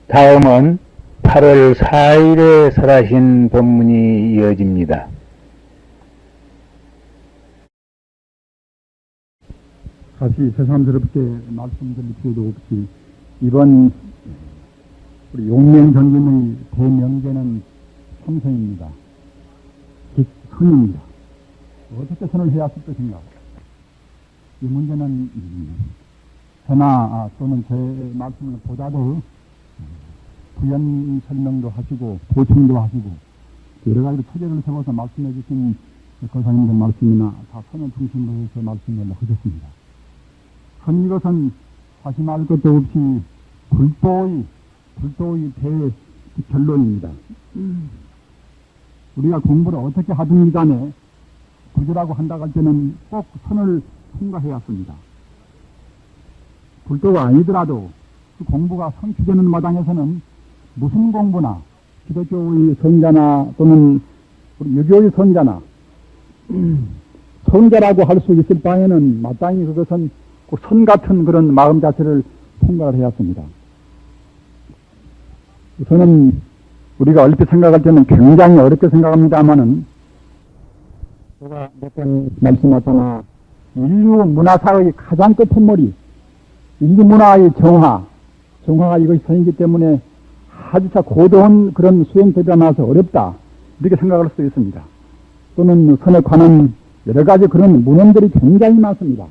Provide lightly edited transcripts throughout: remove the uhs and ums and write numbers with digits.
다음은 8월 4일에 설하신 법문이 이어집니다. 다시 새삼스럽게 말씀드릴 필요도 없이 이번 우리 용맹전진의 대명제는 삼선입니다. 선입니다. 어떻게 선을 해야 할 것인가? 이 문제는 저나 또는 제 말씀을 보다도 부연 설명도 하시고 보충도 하시고 여러 가지로 체계를 세워서 말씀해 주신 권사님들 말씀이나 다 선을 중심으로 해서 말씀을 하셨습니다. 선 이것은 다시 말할 것도 없이 불도의 대결론입니다. 우리가 공부를 어떻게 하든 간에 구조라고 한다고 할 때는 꼭 선을 통과해야 합니다. 불도가 아니더라도 그 공부가 성취되는 마당에서는 무슨 공부나 기독교의 선자나 또는 우리 유교의 선자나 선자라고 할 수 있을 바에는 마땅히 그것은 꼭 선 같은 그런 마음 자체를 통과를 해야 합니다. 저는 우리가 얼핏 생각할 때는 굉장히 어렵게 생각합니다만은 제가 몇 번 말씀하잖아. 인류 문화사의 가장 끝머리, 인류 문화의 정화가 이것이 선이기 때문에 아주차 고도한 그런 수행법이라 나서 어렵다. 이렇게 생각할 수도 있습니다. 또는 선에 관한 여러 가지 그런 문헌들이 굉장히 많습니다.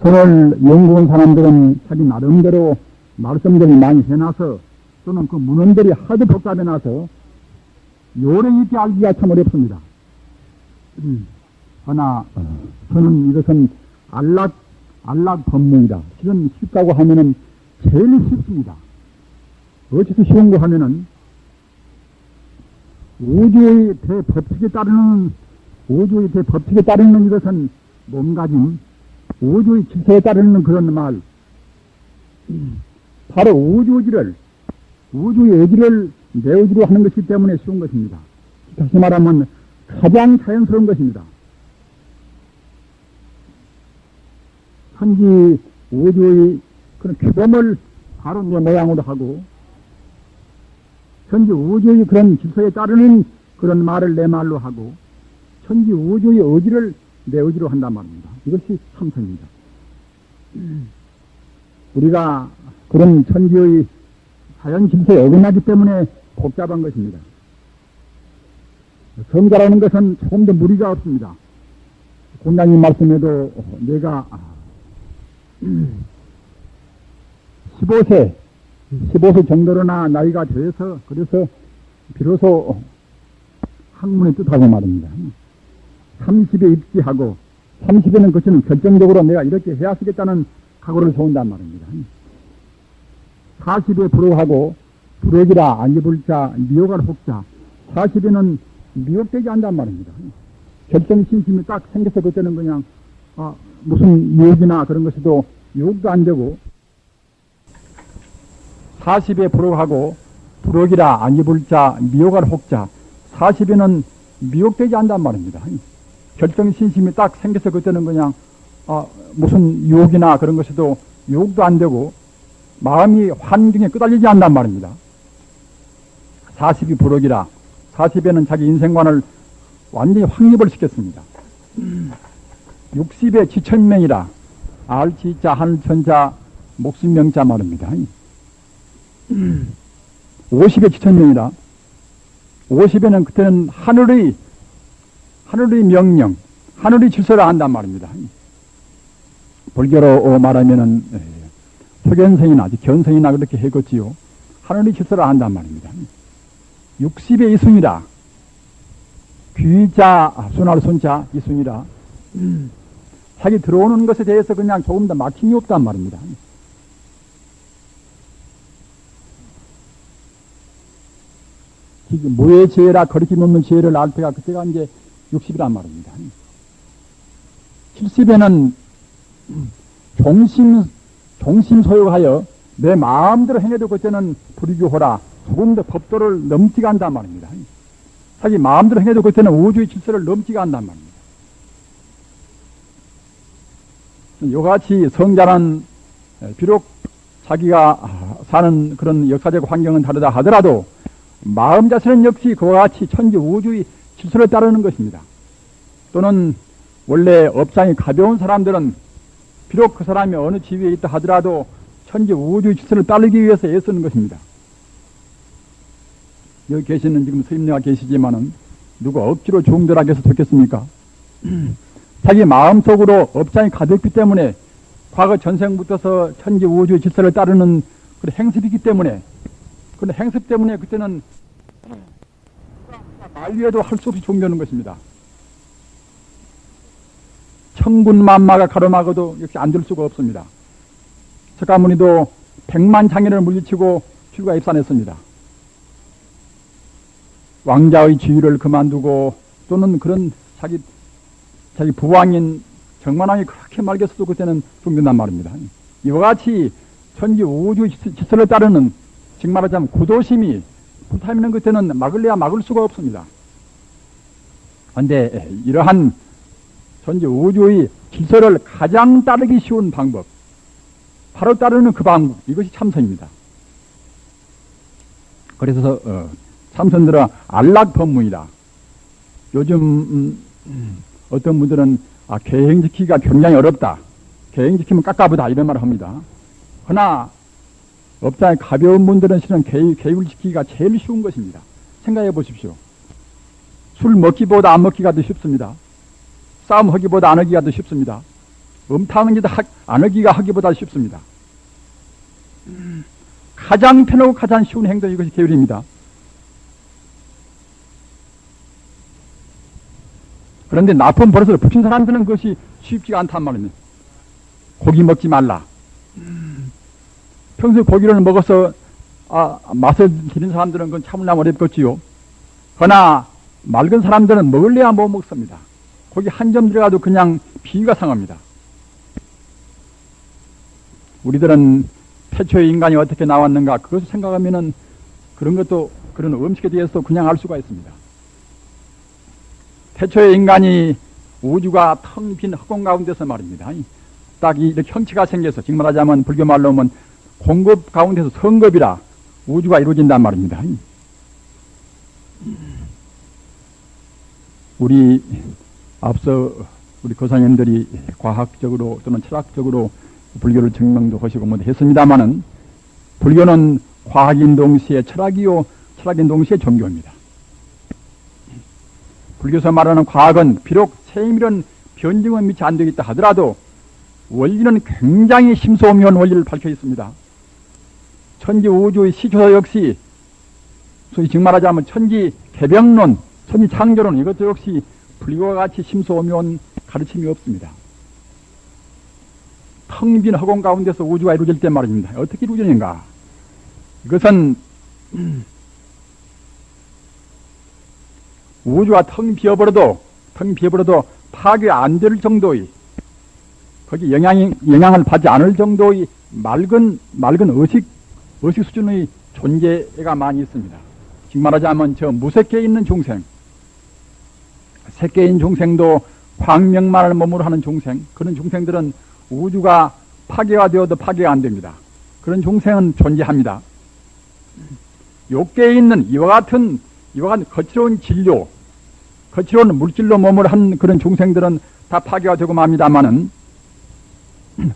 선을 연구한 사람들은 자기 나름대로 말씀들이 많이 해놔서 또는 그 문헌들이 하도 복잡해놔서 요령 있게 알기가 참 어렵습니다. 그러나 저는 이것은 안락 법문이다. 실은 쉽다고 하면은 제일 쉽습니다. 어째서 쉬운 거 하면은 우주의 대법칙에 따르는 이것은 몸가짐, 우주의 질서에 따르는 그런 말, 바로 우주의 의지를 내 의지로 하는 것이기 때문에 쉬운 것입니다. 다시 말하면 가장 자연스러운 것입니다. 천지 우주의 그런 규범을 바로 내 모양으로 하고 천지 우주의 그런 질서에 따르는 그런 말을 내 말로 하고 천지 우주의 의지를 내 의지로 한단 말입니다. 이것이 참선입니다. 우리가 그런 천지의 자연 질서에 어긋나기 때문에 복잡한 것입니다. 성자라는 것은 조금 더 무리가 없습니다. 공장님 말씀에도 내가 15세 정도로나 나이가 되어서 그래서 비로소 학문의 뜻하고 말입니다. 30에 입지하고 30에는 그치는 결정적으로 내가 이렇게 해야 쓰겠다는 각오를 세운단 말입니다. 40에 불호하고 불호기라 안 입을 자 미혹할 혹자 40에는 미혹되지 않단 말입니다. 결정신심이 딱 생겨서 그때는 그냥 무슨 유혹이나 그런 것에도 유혹도 안 되고 40에 불호하고 불호기라 안 입을 자 미혹할 혹자 40에는 미혹되지 않단 말입니다. 결정신심이 딱 생겨서 그때는 그냥 무슨 유혹이나 그런 것에도 유혹도 안 되고 마음이 환경에 끄달리지 않단 말입니다. 40이 불혹이라 40에는 자기 인생관을 완전히 확립을 시켰습니다. 60에 지천명이라 알지자 하늘천자 목숨명자 말입니다. 50에 지천명이라 50에는 그때는 하늘의 명령, 하늘의 질서를 안단 말입니다. 불교로 말하면은 초견성이나 견성이나 그렇게 해겠지요. 하늘의 질서를 안단 말입니다. 60의 이승이라 귀자, 순할 손자 이승이라 자기 들어오는 것에 대해서 그냥 조금 더 막힘이 없단 말입니다. 무의 지혜라 거리낌 없는 지혜를 알 때가 그때가 이제 60이란 말입니다. 70에는 종심 소욕하여 내 마음대로 행해도 그때는 불이교호라 조금 더 법도를 넘지가 한단 말입니다. 자기 마음대로 행해도 그때는 우주의 질서를 넘지가 한단 말입니다. 이같이 성자란 비록 자기가 사는 그런 역사적 환경은 다르다 하더라도 마음 자세는 역시 그와 같이 천지 우주의 질서를 따르는 것입니다. 또는 원래 업장이 가벼운 사람들은 비록 그 사람이 어느 지위에 있다 하더라도 천지 우주의 질서를 따르기 위해서 애쓰는 것입니다. 여기 계시는 지금 스님네가 계시지만은 누가 억지로 중들하게 해서 좋겠습니까? 자기 마음속으로 업장이 가득기 때문에 과거 전생부터서 천지 우주의 질서를 따르는 그런 행습이기 때문에, 그런 행습 때문에 그때는 말 위에도 할 수 없이 종교하는 것입니다. 천군만마가 가로막아도 역시 안 될 수가 없습니다. 석가모니도 100만 장인을 물리치고 출가 입산했습니다. 왕자의 지위를 그만두고 또는 그런 자기 부왕인 정만왕이 그렇게 말겠어도 그때는 종교단 말입니다. 이와 같이 천지 우주 질서를 따르는, 즉 말하자면 구도심이 불타있는 그때는 막을래야 막을 수가 없습니다. 그런데 이러한 천지 우주의 질서를 가장 따르기 쉬운 방법, 바로 따르는 그 방법, 이것이 참선입니다. 그래서 참선들은 안락법문이다. 요즘 어떤 분들은 계행 지키기가 굉장히 어렵다, 계행 지키면 깝깝하다, 이런 말을 합니다. 그러나 업장이 가벼운 분들은 실은 계율 지키기가 제일 쉬운 것입니다. 생각해 보십시오. 술 먹기보다 안 먹기가 더 쉽습니다. 싸움 하기보다 안 하기가 더 쉽습니다. 음탕한 짓 안 하기가 하기보다 쉽습니다. 가장 편하고 가장 쉬운 행동, 이것이 계율입니다. 그런데 나쁜 버릇을 붙인 사람들은 그것이 쉽지가 않단 말입니다. 고기 먹지 말라. 평소에 고기를 먹어서 맛을 들인 사람들은 그건 참으려면 어렵겠지요. 그러나 맑은 사람들은 먹을래야 못 먹습니다. 고기 한 점 들어가도 그냥 비위가 상합니다. 우리들은 태초의 인간이 어떻게 나왔는가, 그것을 생각하면은 그런 것도, 그런 음식에 대해서 그냥 알 수가 있습니다. 태초의 인간이 우주가 텅 빈 허공 가운데서 말입니다. 딱 이렇게 형체가 생겨서, 지금 말하자면 불교 말로 하면 공급 가운데서 성급이라 우주가 이루어진단 말입니다. 우리 앞서 우리 거사님들이 과학적으로 또는 철학적으로 불교를 증명도 하시고 뭐 했습니다마는, 불교는 과학인 동시에 철학이요, 철학인 동시에 종교입니다. 불교에서 말하는 과학은 비록 세밀한 변증은 미처 안 되겠다 하더라도 원리는 굉장히 심소미한 원리를 밝혀 있습니다. 천지 우주의 시초서 역시, 소위 즉 말하자면 천지 개병론, 천지 창조론, 이것도 역시 불교와 같이 심소미한 가르침이 없습니다. 텅 빈 허공 가운데서 우주가 이루어질 때 말입니다. 어떻게 이루어지는가? 이것은 우주가 텅 비어버려도 파괴 안 될 정도의, 거기 영향을 받지 않을 정도의 맑은 의식 수준의 존재가 많이 있습니다. 즉 말하자면 저 무색계에 있는 중생, 색계인 중생도 광명만을 몸으로 하는 중생, 그런 중생들은 우주가 파괴가 되어도 파괴가 안 됩니다. 그런 중생은 존재합니다. 욕계에 있는 이와 같은 거칠어온 진료, 거칠어온 물질로 몸을 한 그런 중생들은 다 파괴가 되고 맙니다마는,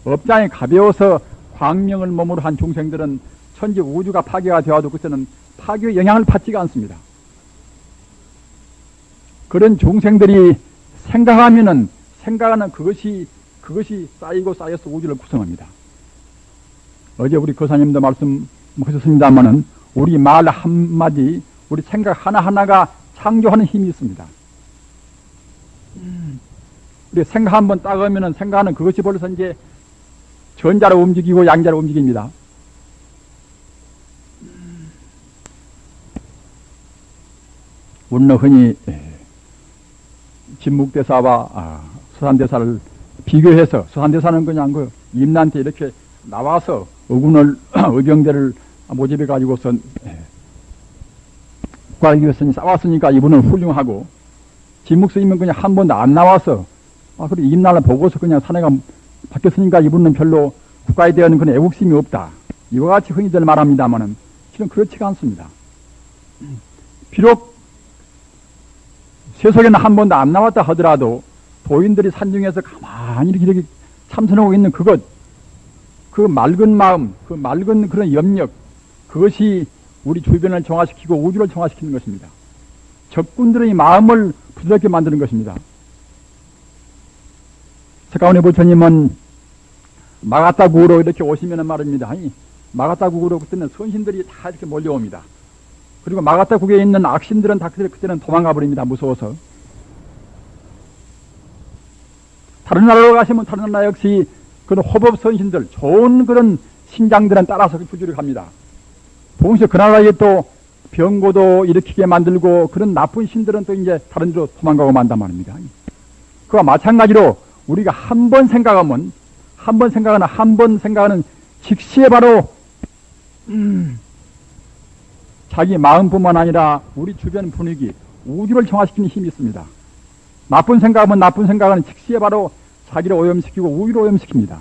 업장이 가벼워서 광명을 몸으로 한 중생들은 천지 우주가 파괴가 되어도 그때는 파괴의 영향을 받지가 않습니다. 그런 중생들이 생각하는 그것이 쌓이고 쌓여서 우주를 구성합니다. 어제 우리 거사님도 말씀하셨습니다마는, 우리 말 한마디, 우리 생각 하나하나가 창조하는 힘이 있습니다. 우리 생각 한번 따가면은 생각하는 그것이 벌써 이제 전자로 움직이고 양자로 움직입니다. 우리는 흔히 진묵대사와 서산대사를 비교해서, 서산대사는 그냥 그 임나한테 이렇게 나와서 의병대를 모집해 가지고서 국가를 위해서 싸웠으니까 이분은 훌륭하고, 진묵스님은 그냥 한 번도 안 나와서 그리고 임나를 보고서 그냥 사내가 바뀌었으니까 이분은 별로 국가에 대한 그런 애국심이 없다. 이와 같이 흔히들 말합니다만은 실은 그렇지가 않습니다. 비록 세속에는 한 번도 안 나왔다 하더라도 도인들이 산중에서 가만히 이렇게 참선하고 있는 그것, 그 맑은 마음, 그 맑은 그런 염력, 그것이 우리 주변을 정화시키고 우주를 정화시키는 것입니다. 적군들의 마음을 부드럽게 만드는 것입니다. 석가모니 부처님은 마가타국으로 이렇게 오시면 말입니다. 마가타국으로 그때는 선신들이 다 이렇게 몰려옵니다. 그리고 마가타국에 있는 악신들은 다 그때는 도망가 버립니다. 무서워서. 다른 나라로 가시면 다른 나라 역시 그런 호법 선신들, 좋은 그런 신장들은 따라서 부주를 갑니다. 동시에 그 나라에 또 병고도 일으키게 만들고 그런 나쁜 신들은 또 이제 다른 데로 도망가고 만단 말입니다. 그와 마찬가지로 우리가 한 번 생각하면, 한 번 생각하는 즉시에 바로, 자기 마음뿐만 아니라 우리 주변 분위기, 우주를 정화시키는 힘이 있습니다. 나쁜 생각하면 나쁜 생각하는 즉시에 바로 자기를 오염시키고 우주를 오염시킵니다.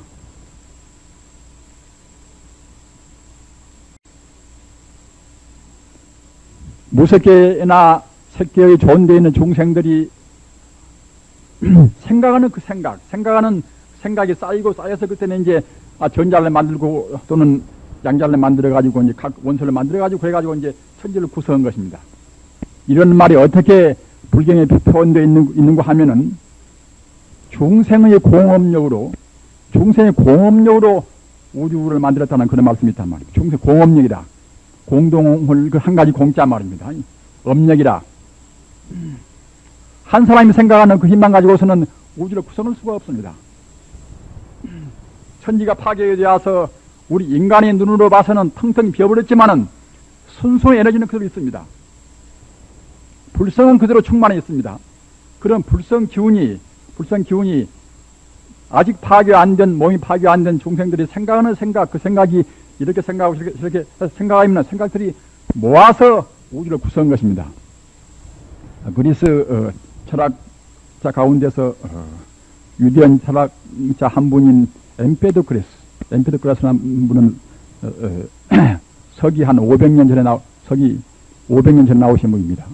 무색계나 색계의 좋은 데 있는 중생들이 생각하는 그 생각하는 생각이 쌓여서 그때는 이제 전자를 만들고 또는 양자를 만들어가지고 이제 각 원소를 만들어가지고 그래가지고 이제 천지를 구성한 것입니다. 이런 말이 어떻게 불경에 표현되어 있는가 하면은 중생의 공업력으로 우주를 만들었다는 그런 말씀이 있단 말입니다. 중생 공업력이다. 공동을 그 한 가지 공짜 말입니다. 업력이라. 한 사람이 생각하는 그 힘만 가지고서는 우주를 구성할 수가 없습니다. 천지가 파괴되어서 우리 인간의 눈으로 봐서는 텅텅 비어버렸지만은 순수의 에너지는 그대로 있습니다. 불성은 그대로 충만해 있습니다. 그런 불성 기운이 아직 파괴 안 된, 몸이 파괴 안 된 중생들이 생각하는 생각, 그 생각이 이렇게 생각하고 저렇게 생각하면 생각들이 모아서 우주를 구성한 것입니다. 그리스 철학자 가운데서 유대한 철학자 한 분인 엠페도크레스라는 분은 서기 한 500년 전에 나오신 분입니다.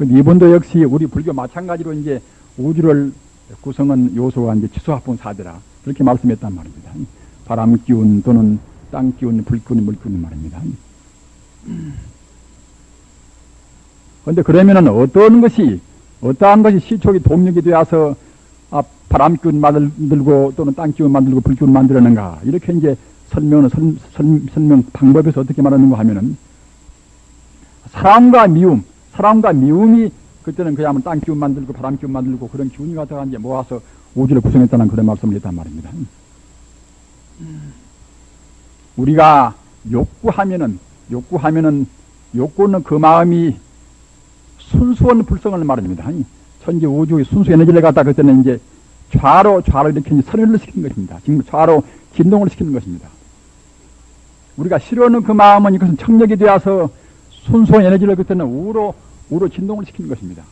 이분도 역시 우리 불교 마찬가지로 이제 우주를 구성한 요소가 이제 지수화풍사대라 그렇게 말씀했단 말입니다. 바람 기운 또는 땅 기운, 불 기운, 물 기운 말입니다. 그런데 그러면은 어떠한 것이 시촉이 동력이 되어서 바람 기운 만들고 또는 땅 기운 만들고 불 기운 만들었는가 이렇게 이제 설명 방법에서 어떻게 말하는가 하면은 사랑과 미움이 그때는 그야말로 땅 기운 만들고 바람 기운 만들고 그런 기운이 갖다가 이제 모아서 우주를 구성했다는 그런 말씀을 했단 말입니다. 우리가 욕구는 그 마음이 순수한 불성을 말합니다. 천지 우주의 순수 에너지를 갖다 그때는 이제 좌로 이렇게 선회를 시키는 것입니다. 지금 좌로 진동을 시키는 것입니다. 우리가 싫어하는 그 마음은 이것은 청력이 되어서 순수한 에너지를 그때는 우로 진동을 시키는 것입니다.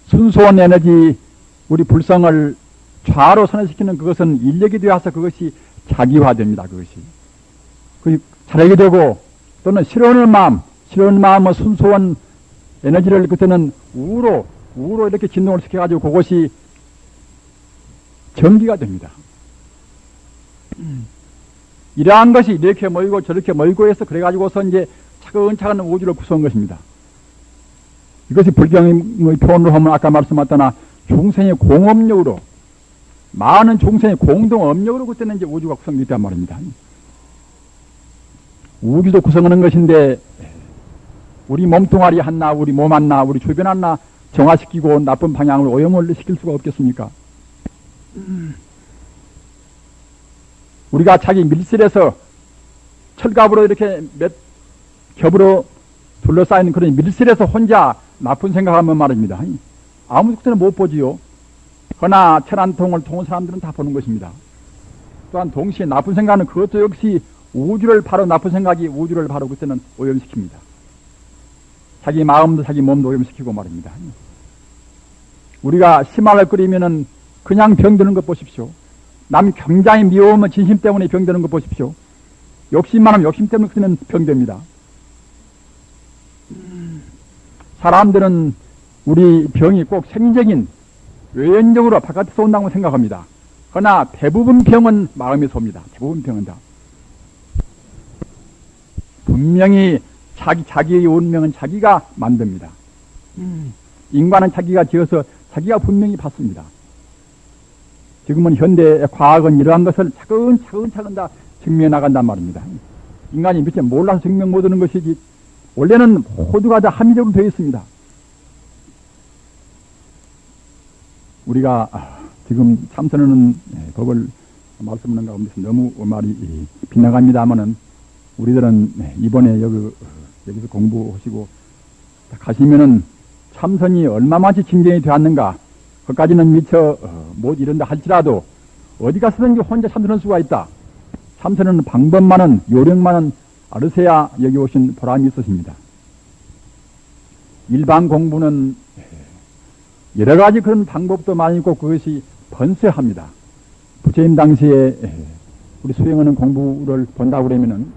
순수한 에너지, 우리 불성을 좌로 선회시키는 그것은 인력이 되어서 그것이 자기화됩니다. 그것이 잘하게 되고 또는 싫어하는 마음은 순수한 에너지를 그때는 우로 이렇게 진동을 시켜가지고 그것이 전기가 됩니다. 이러한 것이 이렇게 모이고 저렇게 모이고 해서 그래가지고서 이제 차근차근 우주를 구성한 것입니다. 이것이 불경의 표현으로 하면 아까 말씀하셨다나 중생의 공업력으로 많은 중생의 공동업력으로 그때는 이제 우주가 구성됐단 말입니다. 우주도 구성하는 것인데 우리 몸뚱아리 하나, 우리 몸 하나, 우리 주변 하나 정화시키고 나쁜 방향으로 오염을 시킬 수가 없겠습니까? 우리가 자기 밀실에서 철갑으로 이렇게 몇 겹으로 둘러싸인 그런 밀실에서 혼자 나쁜 생각하면 말입니다. 아무것도 못 보지요. 허나 철 한 통을 통한 사람들은 다 보는 것입니다. 또한 동시에 나쁜 생각은 그것도 역시 나쁜 생각이 우주를 바로 그때는 오염시킵니다. 자기 마음도 자기 몸도 오염시키고 말입니다. 우리가 심화를 끓이면은 그냥 병드는 것 보십시오. 남 굉장히 미워하면 진심 때문에 병드는 것 보십시오. 욕심만 하면 욕심 때문에 그는 병됩니다. 사람들은 우리 병이 꼭 생적인 외연적으로 바깥에서 온다고 생각합니다. 그러나 대부분 병은 마음에서 옵니다. 대부분 병은 다. 분명히 자기의 운명은 자기가 만듭니다. 인간은 자기가 지어서 자기가 분명히 받습니다. 지금은 현대 과학은 이러한 것을 차근차근 다 증명해 나간단 말입니다. 인간이 미처 몰라서 증명 못하는 것이지 원래는 모두가 다 합리적으로 되어 있습니다. 우리가 지금 참선하는 법을 말씀하는 가운데서 너무 말이 빗나갑니다마는 우리들은 이번에 여기서 공부하시고 가시면은 참선이 얼마만치 진전이 되었는가 그까지는 미처 못 이른다 할지라도 어디 가서든지 혼자 참선할 수가 있다. 참선하는 방법만은 요령만은 알으셔야 여기 오신 보람이 있으십니다. 일반 공부는 여러 가지 그런 방법도 많이 있고 그것이 번뇌합니다. 부처님 당시에 우리 수행하는 공부를 본다고 그러면은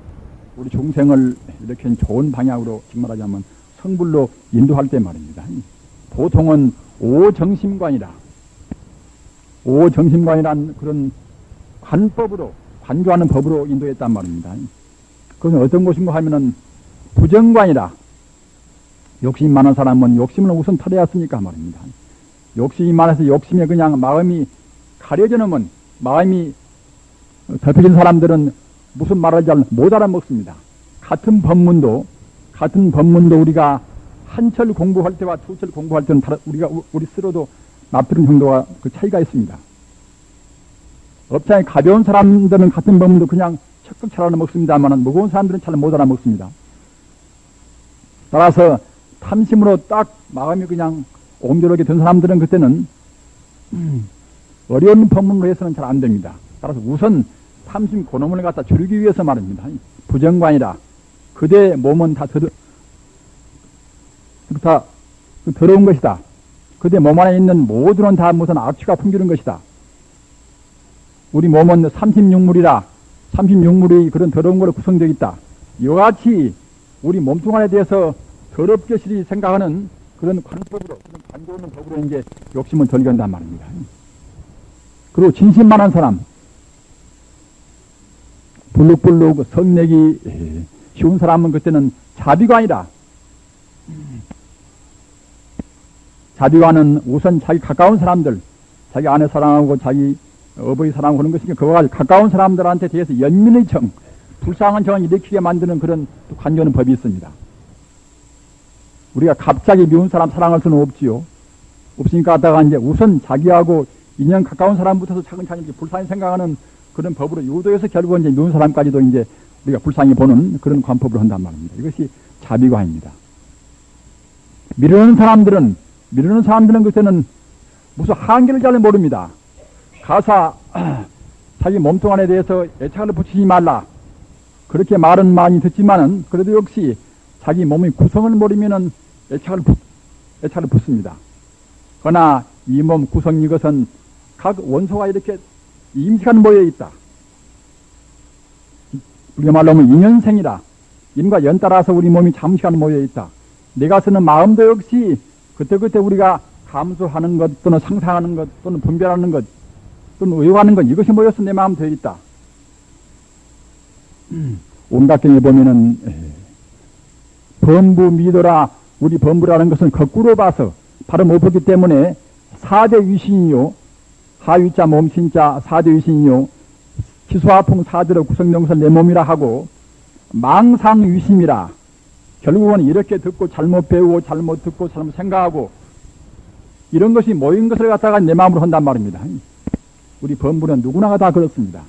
우리 중생을 이렇게 좋은 방향으로 직말하자면 성불로 인도할 때 말입니다. 보통은 오정심관이란 그런 관법으로 관조하는 법으로 인도했단 말입니다. 그것은 어떤 것인가 하면은 부정관이라 욕심 많은 사람은 욕심을 우선 털어야 쓰니까 말입니다. 욕심이 많아서 욕심에 그냥 마음이 가려져 놓으면 마음이 덮여진 사람들은 무슨 말을 잘 못 알아먹습니다. 같은 법문도 우리가 한 철 공부할 때와 두 철 공부할 때는 우리 스스로도 납득하는 정도가 그 차이가 있습니다. 업장이 가벼운 사람들은 같은 법문도 그냥 척척 잘 알아먹습니다만 무거운 사람들은 잘 못 알아먹습니다. 따라서 탐심으로 딱 마음이 그냥 옹졸하게 된 사람들은 그때는 어려운 법문으로 해서는 잘 안 됩니다. 따라서 우선 탐심 고놈을 갖다 줄이기 위해서 말입니다. 부정관이라 그대 몸은 다 더러운 것이다. 그대 몸 안에 있는 모두는 다 무슨 악취가 풍기는 것이다. 우리 몸은 36물이라 36물이 그런 더러운 걸로 구성되어 있다. 이와 같이 우리 몸뚱아리에 대해서 더럽게실이 생각하는 그런 관법으로, 그런 관조 있는 법으로 이제 욕심을 덜게 한단 말입니다. 그리고 진심만한 사람, 불룩불룩 성내기 쉬운 사람은 그때는 자비관이다. 자비관은 우선 자기 가까운 사람들, 자기 아내 사랑하고 자기 어버이 사랑하고 그런 것이니까 그와 같이 가까운 사람들한테 대해서 연민의 정, 불쌍한 정을 일으키게 만드는 그런 관조하는 법이 있습니다. 우리가 갑자기 미운 사람 사랑할 수는 없지요. 없으니까 하다가 이제 우선 자기하고 인연 가까운 사람부터서 차근차근 이렇게 불쌍히 생각하는 그런 법으로 유도해서 결국은 이제 미운 사람까지도 이제 우리가 불쌍히 보는 그런 관법을 한단 말입니다. 이것이 자비관입니다. 미루는 사람들은 그때는 무슨 한계를 잘 모릅니다. 가사 자기 몸뚱아리에 대해서 애착을 붙이지 말라. 그렇게 말은 많이 듣지만은 그래도 역시 자기 몸의 구성을 모르면은 애착을 붙습니다. 그러나 이 몸 구성 이것은 각 원소가 이렇게 임시간 모여 있다. 우리가 말로 하면 인연생이라. 인과 연 따라서 우리 몸이 잠시간 모여 있다. 내가 쓰는 마음도 역시 그때그때 우리가 감수하는 것 또는 상상하는 것 또는 분별하는 것 또는 의욕하는 것 이것이 모여서 내 마음 되어 있다. 온각경에 보면은 범부 미도라 우리 범부라는 것은 거꾸로 봐서 바로 못 보기 때문에 4대 위신이요 하위자 몸신자 4대 위신이요 기수화풍 4대로 구성된 것을 내 몸이라 하고 망상위심이라 결국은 이렇게 듣고 잘못 배우고 잘못 듣고 잘못 생각하고 이런 것이 모인 것을 갖다가 내 마음으로 한단 말입니다. 우리 범부는 누구나가 다 그렇습니다.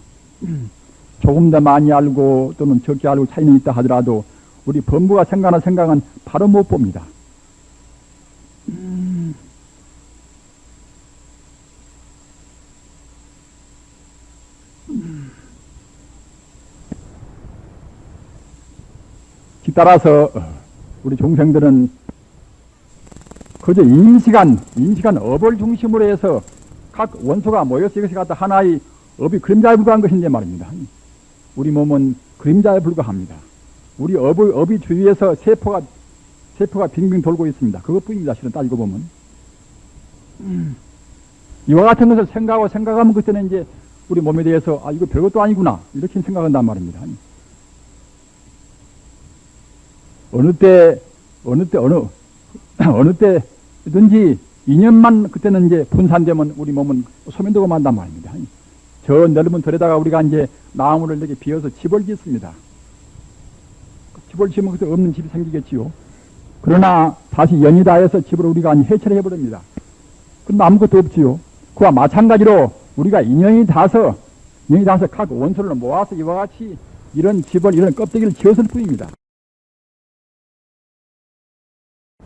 조금 더 많이 알고 또는 적게 알고 차이는 있다 하더라도 우리 범부가 생각하는 생각은 바로 못 봅니다. 따라서 우리 중생들은 그저 인시간 업을 중심으로 해서 각 원소가 모여서 이것이 갖다 하나의 업이 그림자에 불과한 것인데 말입니다. 우리 몸은 그림자에 불과합니다. 우리 업의 주위에서 세포가 빙빙 돌고 있습니다. 그것뿐입니다. 실은 따지고 보면. 이와 같은 것을 생각하면 그때는 이제 우리 몸에 대해서 이거 별것도 아니구나 이렇게 생각한단 말입니다. 어느 때든지 2년만 그때는 이제 분산되면 우리 몸은 소멸되고 만단 말입니다. 저 넓은 덜에다가 우리가 이제 나무를 이렇게 비워서 집을 짓습니다. 집을 지으면 그때 없는 집이 생기겠지요. 그러나 다시 연이 닿아서 집을 우리가 해체를 해버립니다. 그럼 아무것도 없지요. 그와 마찬가지로 우리가 인연이 닿아서 각 원소를 모아서 이와 같이 이런 집을, 이런 껍데기를 지었을 뿐입니다.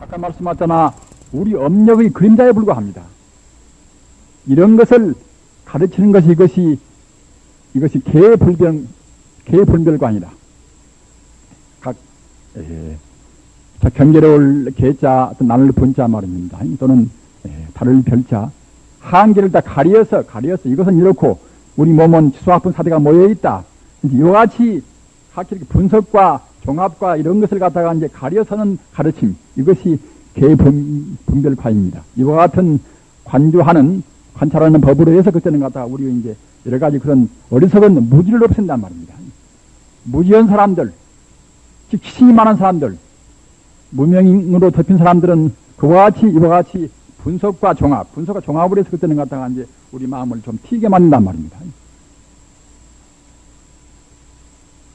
아까 말씀하셨잖아. 우리 업력의 그림자에 불과합니다. 이런 것을 가르치는 것이 이것이 개분별관이다. 경계로울 개자, 나눌 분자 말입니다. 또는 다를 별자. 한계를 다 가려서 이것은 이렇고 우리 몸은 수학분 사대가 모여있다. 이와 같이 각기 이렇게 분석과 종합과 이런 것을 갖다가 이제 가려서는 가르침. 이것이 개분별관입니다. 이와 같은 관찰하는 법으로 해서 그때는 갖다가 우리 이제 여러 가지 그런 어리석은 무지를 없앤단 말입니다. 무지한 사람들, 즉 희심이 많은 사람들, 무명으로 덮인 사람들은 이와 같이 분석과 종합을 해서 그때는 갖다가 이제 우리 마음을 좀 튀게 만든단 말입니다.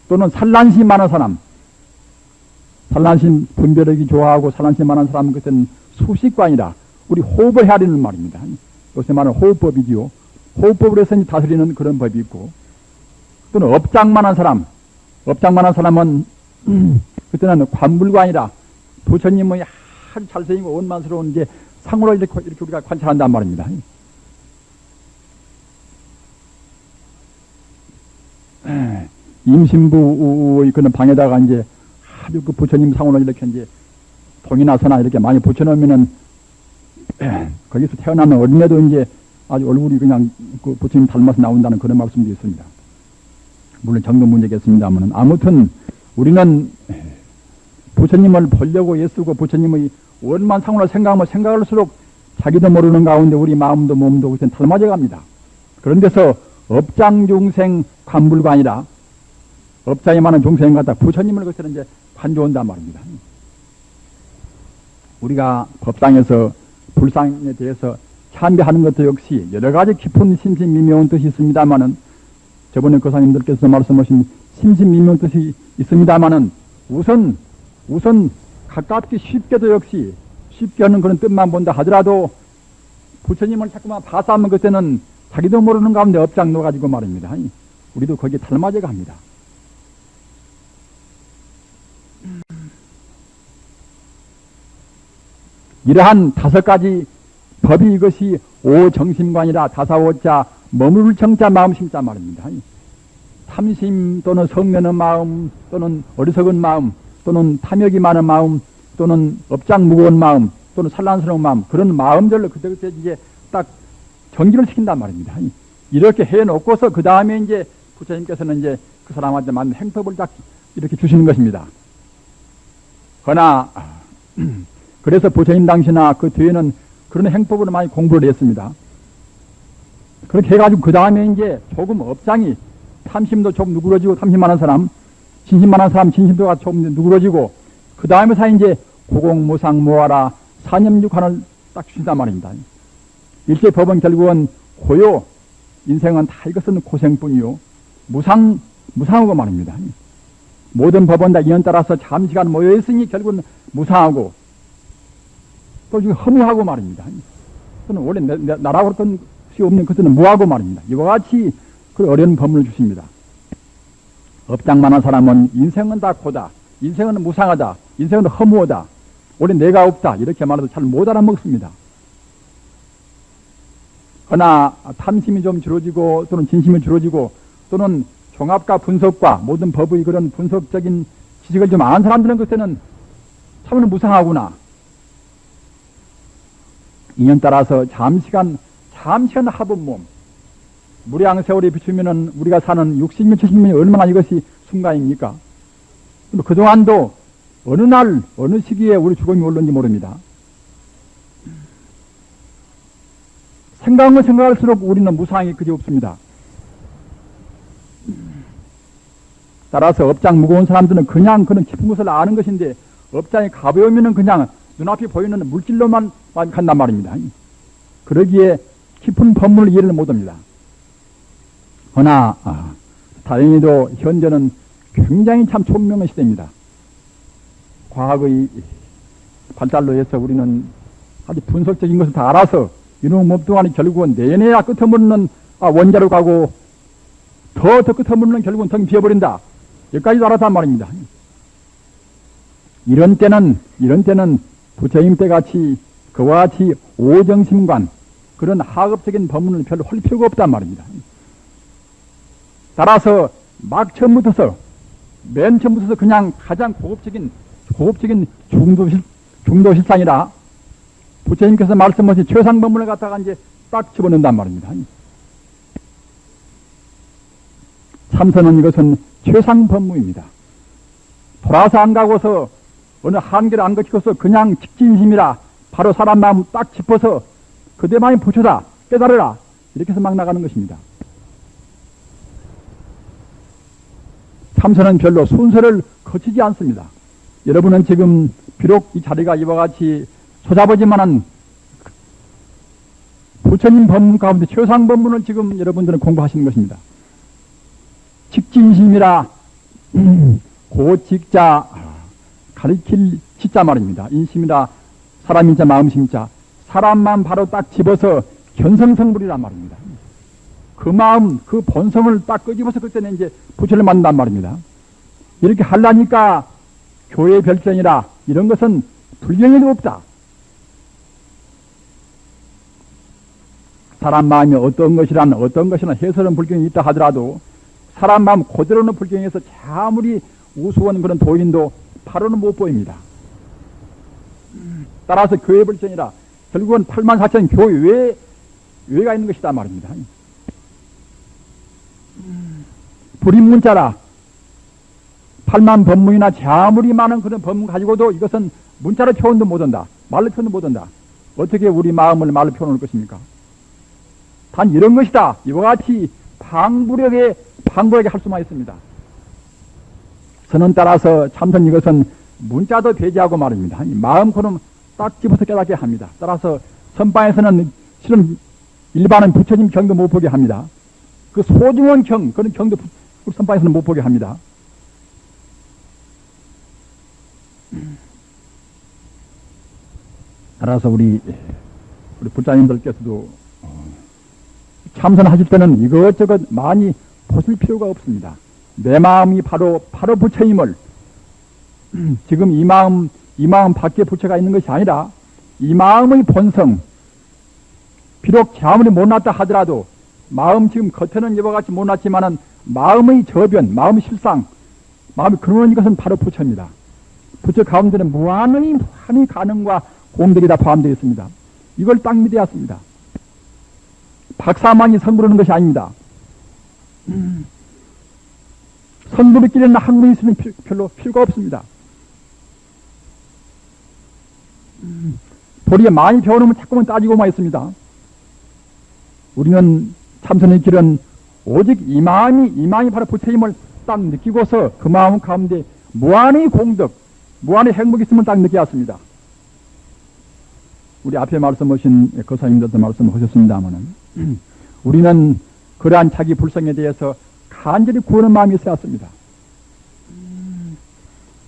또는 산란심이 많은 사람, 산란심 분별하기 좋아하고 산란심 많은 사람은 그때는 수식과 아니라 우리 호흡을 해야 되는 말입니다. 요새 말하는 호흡법이지요. 호흡법을 해서 다스리는 그런 법이 있고, 또는 업장 많은 사람은 그때는 관불과 아니라 부처님의 아주 잘생기고 원만스러운 이제 상으로 이렇게 우리가 관찰한단 말입니다. 임신부의 그런 방에다가 이제 아주 그 부처님 상으로 이렇게 이제 동이나 서나 이렇게 많이 붙여놓으면은 거기서 태어나는 어린애도 이제 아주 얼굴이 그냥 그 부처님 닮아서 나온다는 그런 말씀도 있습니다. 물론 정도 문제겠습니다만은 아무튼 우리는 부처님을 보려고 애쓰고 부처님의 원만 상으로 생각하면 생각할수록 자기도 모르는 가운데 우리 마음도 몸도 그때 닮아져 갑니다. 그런 데서 업장 중생 관불가 아니라 업장에 많은 중생을 갖다 부처님을 그때는 이제 관조한단 말입니다. 우리가 법상에서 불상에 대해서 참배하는 것도 역시 여러 가지 깊은 심신미묘한 뜻이 있습니다만은 저번에 교사님들께서 말씀하신 심신미묘한 뜻이 있습니다만은 우선 가깝게 쉽게도 역시 쉽게 하는 그런 뜻만 본다 하더라도 부처님을 자꾸만 봐서 하면 그때는 자기도 모르는 가운데 업장 넣어가지고 말입니다. 우리도 거기에 닮아져 갑니다. 이러한 5가지 법이 이것이 오정심관이라 다사오자 머무를 정자 마음심자 말입니다. 탐심 또는 성면의 마음 또는 어리석은 마음 또는 탐욕이 많은 마음 또는 업장 무거운 마음 또는 산란스러운 마음 그런 마음들로 그때 이제 딱 정지를 시킨단 말입니다. 이렇게 해놓고서 그 다음에 이제 부처님께서는 이제 그 사람한테 맞는 행법을 딱 이렇게 주시는 것입니다. 그러나 그래서 부처님 당시나 그 뒤에는 그런 행법으로 많이 공부를 했습니다. 그렇게 해가지고 그 다음에 이제 조금 업장이 탐심도 조금 누그러지고 탐심 많은 사람, 진심 많은 사람 진심도가 조금 누그러지고 그 다음에서 이제 고공무상 모아라 사념육환을 딱 주신단 말입니다. 일제 법은 결국은 고요, 인생은 다 이것은 고생뿐이요. 무상하고 말입니다. 모든 법은 다 인연 따라서 잠시간 모여있으니 결국은 무상하고 또 지금 허무하고 말입니다. 또는 원래 나라고 그랬던 것이 없는 것은 무하고 말입니다. 이와 같이 그 어려운 법문을 주십니다. 업장 많은 사람은 인생은 다 고다. 인생은 무상하다. 인생은 허무하다. 원래 내가 없다. 이렇게 말해도 잘 못 알아먹습니다. 그러나 탐심이 좀 줄어지고 또는 진심이 줄어지고 또는 종합과 분석과 모든 법의 그런 분석적인 지식을 좀 아는 사람들은 그때는 참으로 무상하구나. 인연 따라서 잠시간 합은 몸, 무량 세월에 비추면은 우리가 사는 60년, 70년이 얼마나 이것이 순간입니까? 그동안도 어느 날, 어느 시기에 우리 죽음이 올는지 모릅니다. 생각하면 생각할수록 우리는 무상이 그지 없습니다. 따라서 업장 무거운 사람들은 그냥 그런 깊은 것을 아는 것인데, 업장이 가벼우면은 그냥 눈앞에 보이는 물질로만 간단 말입니다. 그러기에 깊은 법문을 이해를 못합니다. 그러나 다행히도 현재는 굉장히 참 총명한 시대입니다. 과학의 발달로 해서 우리는 아주 분석적인 것을 다 알아서 이놈 몸뚱아리 결국은 내내야 끝없는 원자로 가고 더 끝없는 결국은 덩 비어버린다. 여기까지도 알았단 말입니다. 이런 때는 부처님 때같이 그와 같이 오정심관 그런 하급적인 법문을 별로 할 필요가 없단 말입니다. 따라서 맨 처음부터서 그냥 가장 고급적인 중도실상이라 부처님께서 말씀하신 최상법문을 갖다가 이제 딱 집어넣는단 말입니다. 참선은 이것은 최상법문입니다. 돌아서 안 가고서 어느 한계를 안 거치고서 그냥 직진심이라 바로 사람 마음 딱 짚어서 그대만이 부처다 깨달으라 이렇게 해서 막 나가는 것입니다. 참선은 별로 순서를 거치지 않습니다. 여러분은 지금 비록 이 자리가 이와 같이 소잡하지만은 부처님 법문 가운데 최상 법문을 지금 여러분들은 공부하시는 것입니다. 직진심이라 고직자 가리킬 직자 말입니다. 인심이라 사람인자 마음심자 사람만 바로 딱 집어서 견성성불이란 말입니다. 그 마음 그 본성을 딱 끄집어서 그때는 이제 부처를 만난단 말입니다. 이렇게 하려니까 교회 별전이라 이런 것은 불경에도 없다. 사람 마음이 어떤 것이란 해설은 불경이 있다 하더라도 사람 마음 그대로는 불경에서 아무리 우수한 그런 도인도 바로는 못 보입니다. 따라서 교회 별전이라 결국은 84,000 교회 외가 있는 것이다 말입니다. 불인문자라 8만 법문이나 아무리 많은 그런 법문 가지고도 이것은 문자로 표현도 못한다. 말로 표현도 못한다. 어떻게 우리 마음을 말로 표현할 것입니까? 단 이런 것이다. 이와 같이 방불하게 할 수만 있습니다. 선언 따라서 참선 이것은 문자도 배제하고 말입니다. 마음 그럼 딱 집어서 깨닫게 합니다. 따라서 선방에서는 실은 일반은 부처님 경도 못 보게 합니다. 그 소중한 그런 경도 선방에서는 못 보게 합니다. 따라서 우리 불자님들께서도 참선하실 때는 이것저것 많이 보실 필요가 없습니다. 내 마음이 바로 부처님을 지금 이 마음 밖에 부처가 있는 것이 아니라 이 마음의 본성 비록 아무리 못났다 하더라도 마음 지금 겉에는 이와 같이 못났지만은 마음의 저변, 마음의 실상, 마음의 근원인 것은 바로 부처입니다. 부처 가운데는 무한히 가능과 공덕이 다 포함되어 있습니다. 이걸 딱 믿어야 합니다. 박사만이 성부르는 것이 아닙니다. 성부르기에는 학문이 있으면 별로 필요가 없습니다. 도리에 많이 배워놓으면 자꾸만 따지고만 있습니다. 우리는 참선의 길은 오직 이 마음이 바로 부처님을 딱 느끼고서 그 마음 가운데 무한의 공덕, 무한의 행복이 있음을 딱 느껴야 합니다. 우리 앞에 말씀하신 거사님들도 말씀하셨습니다마는 우리는 그러한 자기 불성에 대해서 간절히 구하는 마음이 있어야 합니다.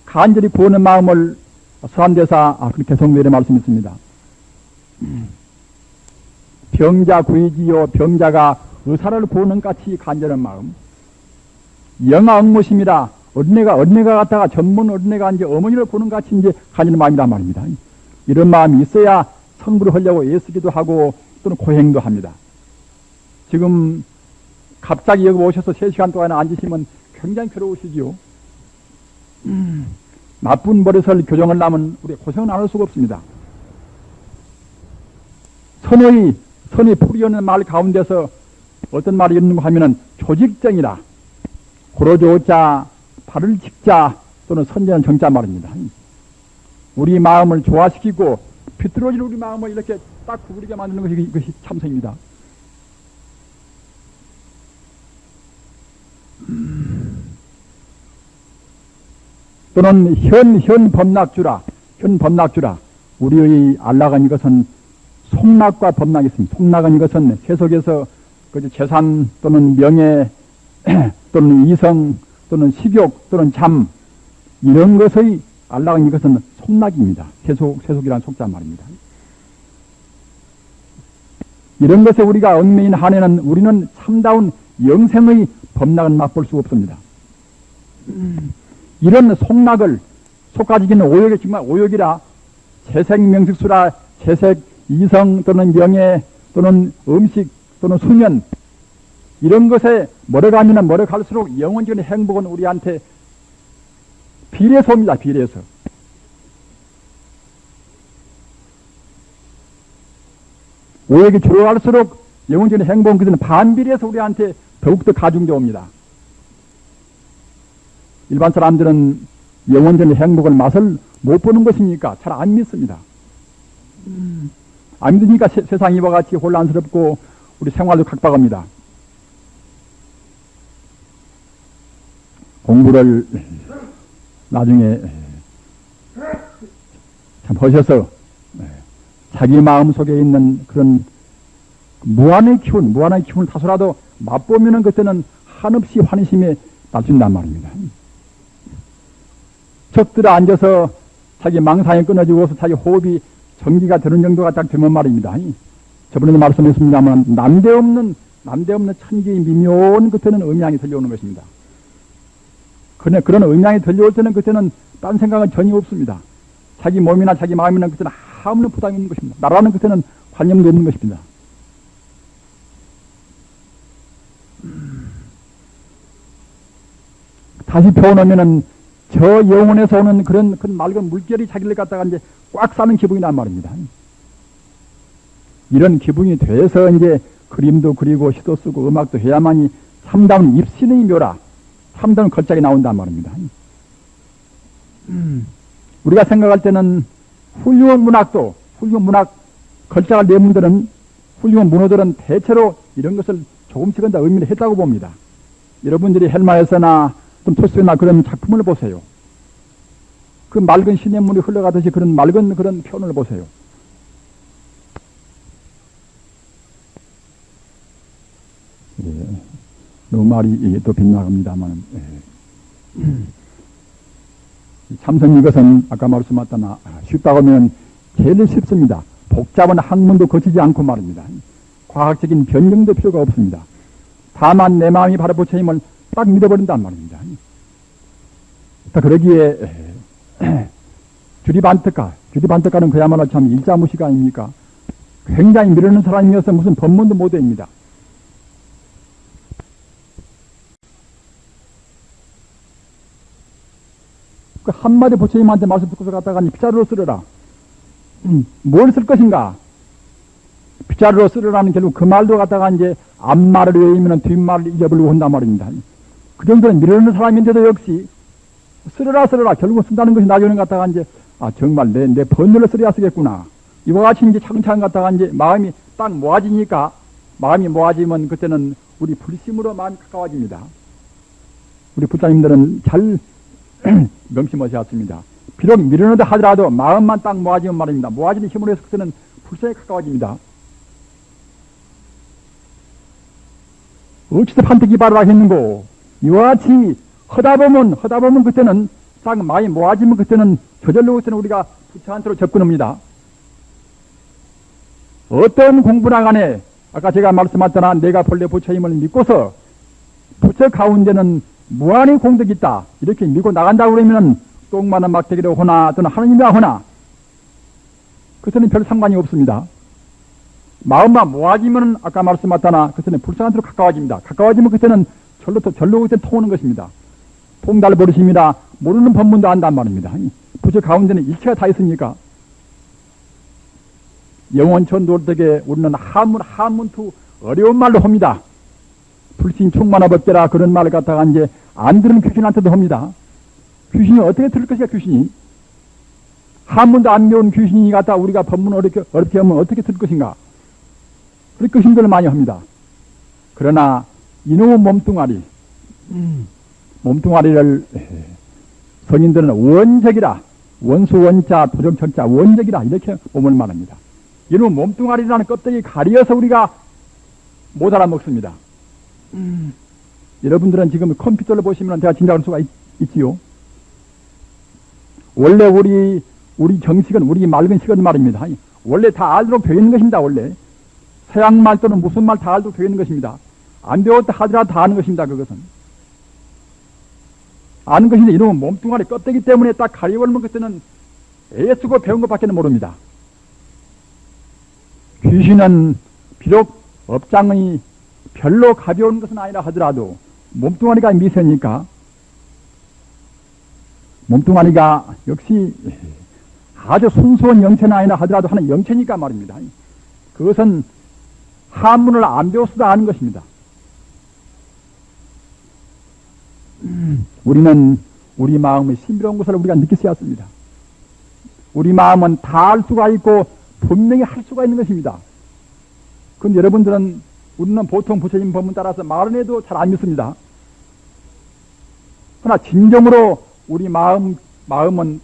간절히 구하는 마음을 서한대사 그렇게 성도에 말씀이 있습니다. 병자 구이지요 병자가 의사를 구하는 같이 간절한 마음. 영아 응모심이라 어린애가 갖다가 전문 어린애가 이제 어머니를 구하는 같이 이제 간절한 마음이란 말입니다. 이런 마음이 있어야 성불을 하려고 애쓰기도 하고 또는 고행도 합니다. 지금 갑자기 여기 오셔서 3시간 동안 앉으시면 굉장히 괴로우시지요. 나쁜 버릇을 교정을 하면 우리 고생은 안 할 수가 없습니다. 선의 풀이하는 말 가운데서 어떤 말이 있는가 하면은 조직정이라. 고로조자, 발을 직자 또는 선전한 정자 말입니다. 우리 마음을 조화시키고 비뚤어진 우리 마음을 이렇게 딱 구부리게 만드는 것이 이것이 참선입니다. 또는 현 범락주라. 우리의 안락한 이것은 속락과 범락이 있습니다. 속락은 이것은 세속에서 재산 또는 명예 또는 이성 또는 식욕 또는 잠 이런 것의 안락은 이것은 속락입니다. 세속이라는 속자 말입니다. 이런 것에 우리가 얽매인 한에는 우리는 참다운 영생의 범락은 맛볼 수 없습니다. 이런 속락을 속가지기는 오욕이 정말 오욕이라 재색 명식수라 재색 이성 또는 명예 또는 음식 또는 수면 이런 것에 멀어가면 멀어갈수록 영원적인 행복은 우리한테 비례해서 옵니다. 비례해서. 오역이 줄어갈수록 영원적인 행복은 그들은 반비례해서 우리한테 더욱더 가중되어 옵니다. 일반 사람들은 영원적인 행복을 맛을 못 보는 것이니까 잘 안 믿습니다. 안 믿으니까 세상이 이와 같이 혼란스럽고 우리 생활도 각박합니다. 공부를 나중에 참 하셔서 자기 마음 속에 있는 그런 무한의 기운을 다소라도 맛보면은 그때는 한없이 환희심에 낮춘단 말입니다. 적들아 앉아서 자기 망상이 끊어지고서 자기 호흡이 정기가 되는 정도가 딱 되면 말입니다. 저번에도 말씀했습니다만 남대없는 천지의 미묘한 그때는 음향이 들려오는 것입니다. 그런 음향이 들려올 때는 그때는 딴 생각은 전혀 없습니다. 자기 몸이나 자기 마음이나 그때는 아무런 부담이 있는 것입니다. 나라는 그때는 관념도 없는 것입니다. 다시 표현하면은 저 영혼에서 오는 그런 맑은 물결이 자기를 갖다가 이제 꽉 싸는 기분이 난 말입니다. 이런 기분이 돼서 이제 그림도 그리고 시도 쓰고 음악도 해야만이 참다운 입신의 묘라, 참다운 걸작이 나온단 말입니다. 우리가 생각할 때는 훌륭한 문학 걸작을 내문들은 훌륭한 문호들은 대체로 이런 것을 조금씩은 다 의미를 했다고 봅니다. 여러분들이 헬마에서나 좀 토스나 그런 작품을 보세요. 그 맑은 시냇물이 흘러가듯이 그런 맑은 그런 표현을 보세요. 너무 말이 또 빗나갑니다만 참선 이것은 아까 말씀하셨다나 쉽다고 하면 제일 쉽습니다. 복잡한 학문도 거치지 않고 말입니다. 과학적인 변경도 필요가 없습니다. 다만 내 마음이 바로 부처님을 딱 믿어버린단 말입니다. 그러기에 주리반특가는 그야말로 참 일자무시가 아닙니까? 굉장히 미루는 사람이어서 무슨 법문도 못 외웁니다. 그 한마디 부처님한테 말씀 듣고서 갖다가 빗자루로 쓰려라. 뭘 쓸 것인가? 빗자루로 쓰려라는 결국 그 말도 갖다가 이제 앞말을 외우면 뒷말을 잊어버리고 한단 말입니다. 그 정도는 미루는 사람인데도 역시 쓰려라 결국은 쓴다는 것이 나중에 갖다가 이제 정말 내 번뇌를 쓰려야 쓰겠구나. 이와 같이 이제 차근차근 갖다가 이제 마음이 딱 모아지니까 마음이 모아지면 그때는 우리 불심으로 마음이 가까워집니다. 우리 부처님들은 잘 명심하셨습니다. 비록 미루는다 하더라도 마음만 딱 모아지면 말입니다. 모아지는 힘으로 해서 그때는 불성에 가까워집니다. 어찌서 판택 이발을 하겠는고 이와 같이 하다 보면 그때는 딱 마음이 모아지면 그때는 저절로 그때는 우리가 부처한테로 접근합니다. 어떤 공부나 간에 아까 제가 말씀하셨잖아. 내가 본래 부처님을 믿고서 부처 가운데는 무한의 공덕이 있다. 이렇게 믿고 나간다고 그러면 똥마는 막대기로 하나 또는 하느님이라 하나 그때는 별 상관이 없습니다. 마음만 모아지면 아까 말씀하셨잖아. 그때는 불성한테로 가까워집니다. 가까워지면 그때는 절로 그때 통하는 것입니다. 통달 버릇입니다. 모르는 법문도 안단 말입니다. 부처 가운데는 일체가 다 있으니까 영원천 돌덕에 우리는 한문투 어려운 말로 합니다. 불신 충만하 법계라 그런 말을 갖다가 이제 안 들은 귀신한테도 합니다. 귀신이 어떻게 들을 것이야, 귀신이? 한문도 안 배운 귀신이 갖다 우리가 법문 어렵게 하면 어떻게 들을 것인가? 그렇게 힘들을 많이 합니다. 그러나 이놈의 몸뚱아리를 성인들은 원적이라, 원수 원자 도정철자 원적이라 이렇게 몸을 말합니다. 이놈의 몸뚱아리라는 껍데기 가리어서 우리가 못 알아먹습니다. 여러분들은 지금 컴퓨터를 보시면 제가 진작할 수가 있지요. 원래 우리 정식은, 우리 맑은 식은 말입니다. 원래 다 알도록 되어 있는 것입니다. 원래 서양 말 또는 무슨 말 다 알도록 되어 있는 것입니다. 안 배웠다 하더라도 다 아는 것입니다. 그것은 아는 것인데 이놈은 몸뚱아리 껍데기 때문에 딱 가리워놓은 것들은 애쓰고 배운 것밖에 모릅니다. 귀신은 비록 업장이 별로 가벼운 것은 아니라 하더라도 몸뚱아리가 미세니까 몸뚱아리가 역시 아주 순수한 영체는 아니라 하더라도 하는 영체니까 말입니다. 그것은 한문을 안 배웠어도 아는 것입니다. 우리는 우리 마음의 신비로운 것을 우리가 느낄 수 있습니다. 우리 마음은 다 알 수가 있고 분명히 할 수가 있는 것입니다. 그런데 여러분들은, 우리는 보통 부처님 법문 따라서 말은 해도 잘 안 믿습니다. 그러나 진정으로 우리 마음은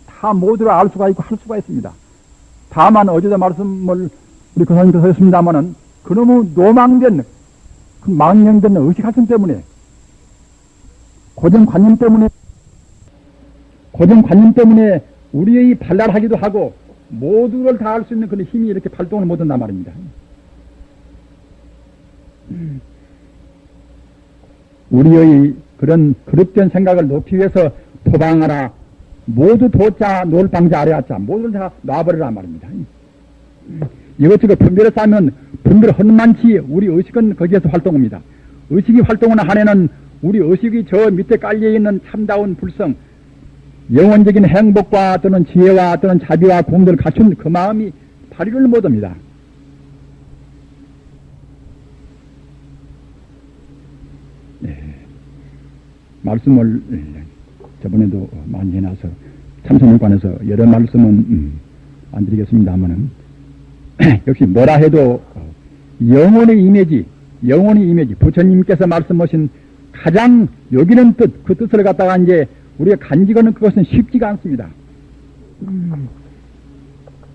다 모두를 알 수가 있고 할 수가 있습니다. 다만 어제도 말씀을 우리 교사님께서 하셨습니다마는 그놈의 노망된, 그 망령된 의식활동 때문에, 고정관념 때문에 우리의 발랄하기도 하고 모두를 다 알 수 있는 그런 힘이 이렇게 발동을 못한단 말입니다. 우리의 그런 그릇된 생각을 높이기 위해서 포방하라, 모두 도자 놀방자 아래하자, 모두를 다 놔버리란 말입니다. 이것저것 분별을 쌓으면 분별 헌만치 우리 의식은 거기에서 활동합니다. 의식이 활동하는 한에는 우리 의식이 저 밑에 깔려있는 참다운 불성, 영원적인 행복과 또는 지혜와 또는 자비와 공덕을 갖춘 그 마음이 발휘를 못합니다. 말씀을 저번에도 많이 해놔서 참선에 관해서 여러 말씀은 안 드리겠습니다만은 역시 뭐라 해도 영혼의 이미지, 부처님께서 말씀하신 가장 여기는 뜻, 그 뜻을 갖다가 이제 우리가 간직하는 그것은 쉽지가 않습니다.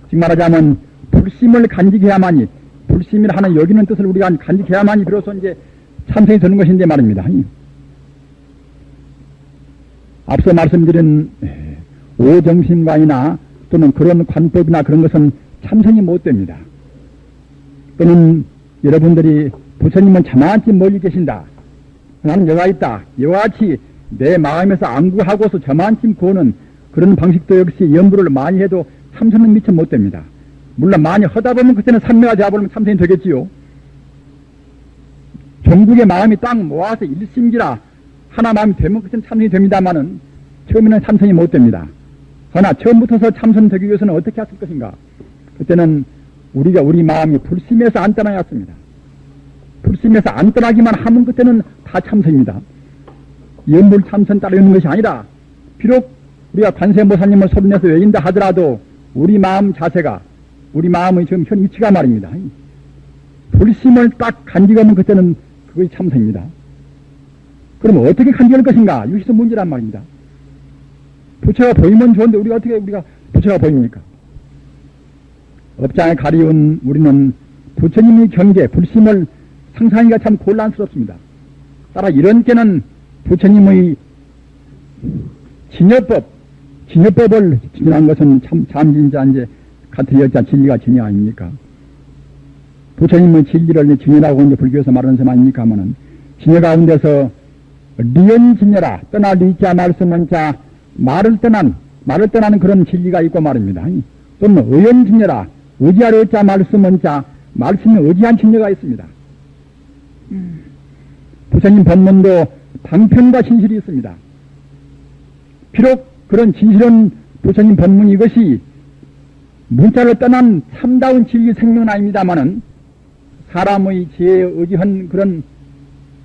즉 말하자면 불심을 간직해야만이, 불심을 하는 여기는 뜻을 우리가 간직해야만이 비로소 이제 참선이 되는 것인데 말입니다. 앞서 말씀드린 오정심관이나 또는 그런 관법이나 그런 것은 참선이 못 됩니다. 또는 여러분들이 부처님은 저만치 멀리 계신다, 나는 여가 있다, 이와 같이 내 마음에서 안구하고서 저만큼 구하는 그런 방식도 역시 연부를 많이 해도 참선은 미처 못 됩니다. 물론 많이 하다 보면 그때는 산매가 되어버리면 참선이 되겠지요. 종국의 마음이 딱 모아서 일심기라 하나 마음이 되면 그때는 참선이 됩니다만은 처음에는 참선이 못 됩니다. 그러나 처음부터서 참선되기 위해서는 어떻게 했을 것인가? 그때는 우리 마음이 불심에서 안 떠나였습니다. 불심에서 안 떠나기만 하면 그때는 다 참선입니다. 연불 참선 따르는 것이 아니라 비록 우리가 관세음보살님을 소리내서 외인다 하더라도 우리 마음 자세가, 우리 마음의 지금 현 위치가 말입니다. 불심을 딱 간직하면 그때는 그것이 참선입니다. 그러면 어떻게 간직할 것인가? 여기서 문제란 말입니다. 부처가 보이면 좋은데 우리가 부처가 보입니까? 업장에 가리운 우리는 부처님의 경계, 불심을 상상하기가 참 곤란스럽습니다. 따라 이런 때는 부처님의 진여법을 진행한 것은 참 잠진자 이제 같은 여자 진리가 진여 아닙니까? 부처님의 진리를 진여라고 이제 불교에서 말하는 셈 아닙니까? 하면은 진여 가운데서 리언 진여라, 떠나 리자 말씀은 자 말을 떠나는 그런 진리가 있고 말입니다. 또는 의연 진여라, 의지하려 자 말씀은 자 말씀에 의지한 진여가 있습니다. 부처님 법문도 방편과 진실이 있습니다. 비록 그런 진실은 부처님 법문 이것이 문자를 떠난 참다운 진리 생명은 아닙니다마는 사람의 지혜에 의지한 그런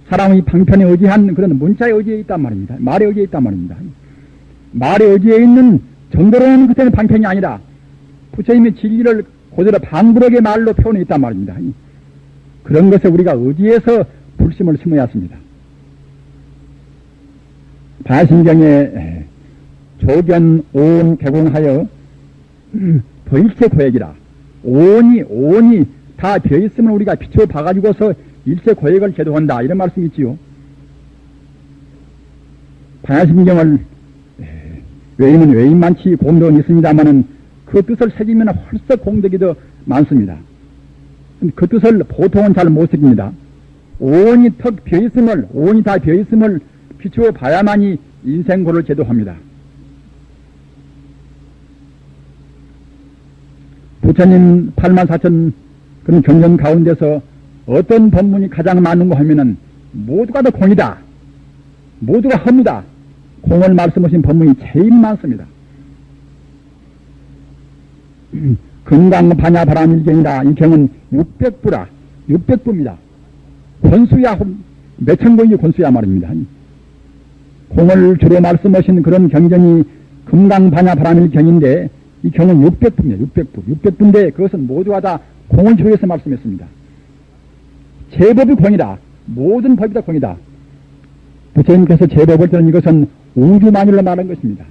사람의 방편에 의지한 그런 문자에 의지해 있단 말입니다. 말에 의지해 있단 말입니다. 말에 의지해 있는 정도로는 그때는 방편이 아니라 부처님의 진리를 그대로 방부르게 말로 표현해 있단 말입니다. 그런 것에 우리가 의지해서 불심을 심어야 합니다. 바야심경에 조견 오온 개공하여 더일체 고액이라 오온이 다 되어있으면 우리가 비춰 봐가지고서 일체 고액을 제도한다 이런 말씀이 있지요. 바야심경을 외인은 외인만치 공덕은 있습니다마는 그 뜻을 새기면 헐썩 공덕이 더 많습니다. 그 뜻을 보통은 잘 못 새깁니다. 오온이 턱 비어있음을 오온이 다 비어있음을 비추어 봐야만이 인생고를 제도합니다. 부처님 84,000 그런 경전 가운데서 어떤 법문이 가장 많은가 하면은 모두가 다 공이다. 모두가 허무다. 공을 말씀하신 법문이 제일 많습니다. 금강 반야 바람일경이다. 이 경은 600부라. 600부입니다. 권수야, 몇천 권이 권수야 말입니다. 공을 주로 말씀하신 그런 경전이 금강 반야 바람일경인데 이 경은 600부입니다. 600부. 600부인데 그것은 모두가 다 공을 주로해서 말씀했습니다. 제법이 공이다. 모든 법이 다 공이다. 부처님께서 제법을 들은 이것은 우주만유를 말한 것입니다.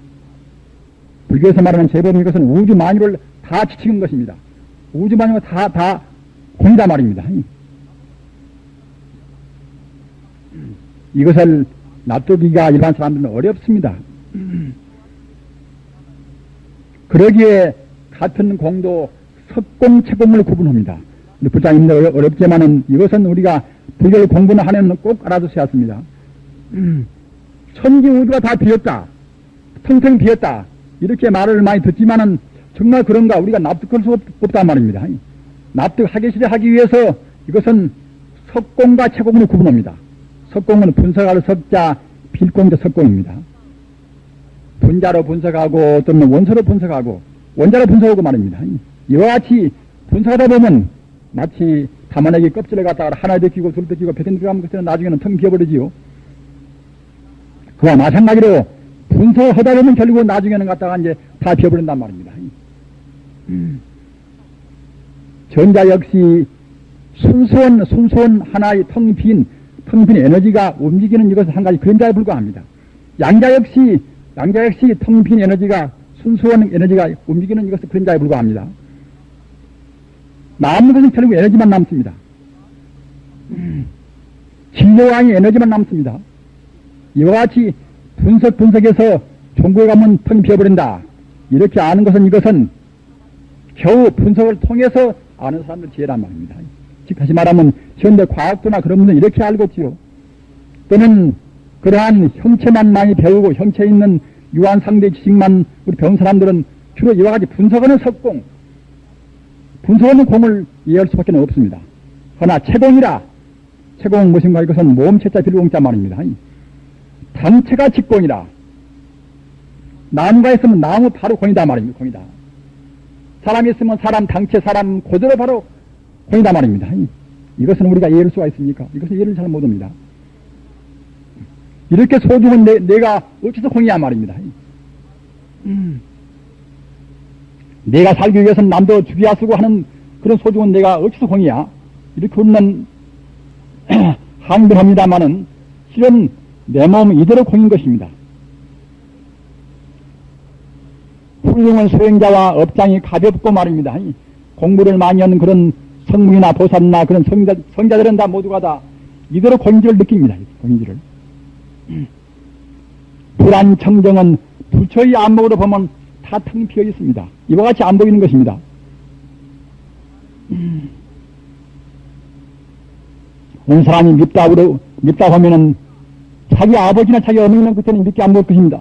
불교에서 말하는 제법은 이것은 우주만유를 다 지칭한 것입니다. 우주만유가 다 공이다 말입니다. 이것을 납득하기가 일반 사람들은 어렵습니다. 그러기에 같은 공도 석공, 채공을 구분합니다. 부장님들 어렵지만은 이것은 우리가 불교를 공부는 하면 꼭 알아두셔야 합니다. 천지 우주가 다 비었다. 텅텅 비었다. 이렇게 말을 많이 듣지만은 정말 그런가 우리가 납득할 수 없단 말입니다. 납득하기 위해서 이것은 석공과 채공을 구분합니다. 석공은 분석할 석자, 필공자 석공입니다. 분자로 분석하고 또는 원소로 분석하고 원자로 분석하고 말입니다. 이와 같이 분석하다 보면 마치 담아내기 껍질을 갖다가 하나 더 끼고 둘 더 끼고 배팅 들어가면 그때는 나중에는 텅 비어버리지요. 그와 마찬가지로 분석하다 보면 결국은 나중에는 갖다가 이제 다 비어버린단 말입니다. 전자 역시 순수한 하나의 텅 빈 에너지가 움직이는 이것은 한 가지 그림자에 불과합니다. 양자 역시 텅 빈 에너지가 순수한 에너지가 움직이는 이것은 그림자에 불과합니다. 남은 것은 결국 에너지만 남습니다. 진료왕이 에너지만 남습니다. 이와 같이 분석해서 종구에 가면 텅 비어버린다. 이렇게 아는 것은 이것은 겨우 분석을 통해서 아는 사람들 지혜란 말입니다. 즉 다시 말하면 현대 과학도나 그런 분들은 이렇게 알고 있지요. 또는 그러한 형체만 많이 배우고 형체에 있는 유한 상대 지식만 우리 배운 사람들은 주로 이와 같이 분석하는 석공, 분석하는 공을 이해할 수밖에 없습니다. 그러나 채공이라, 채공은 무엇인가? 이것은 모음체자 빌공자 말입니다. 당체가 직공이라. 나무가 있으면 나무 바로 공이다 말입니다. 공이다. 사람이 있으면 사람 당체, 사람 그대로 바로 공이다 말입니다. 이것은 우리가 이해할 수가 있습니까? 이것은 이해를 잘 못합니다. 이렇게 소중한 내가 어째서 공이야 말입니다. 내가 살기 위해서는 남도 죽여야 쓰고 하는 그런 소중한 내가 어째서 공이야? 이렇게 웃는 항변합니다마는 실은 내 몸은 이대로 공인 것입니다. 훌륭한 수행자와 업장이 가볍고 말입니다. 공부를 많이 하는 그런 성문이나 보살이나 그런 성자들은 다 모두가 다 이대로 공인지를 느낍니다. 공인지를. 불안청정은 부처의 안목으로 보면 다 텅 비어 있습니다. 이와 같이 안 보이는 것입니다. 어느 사람이 밉다 하면은 자기 아버지나 자기 어머니는 그때는 믿게 안 볼 것입니다.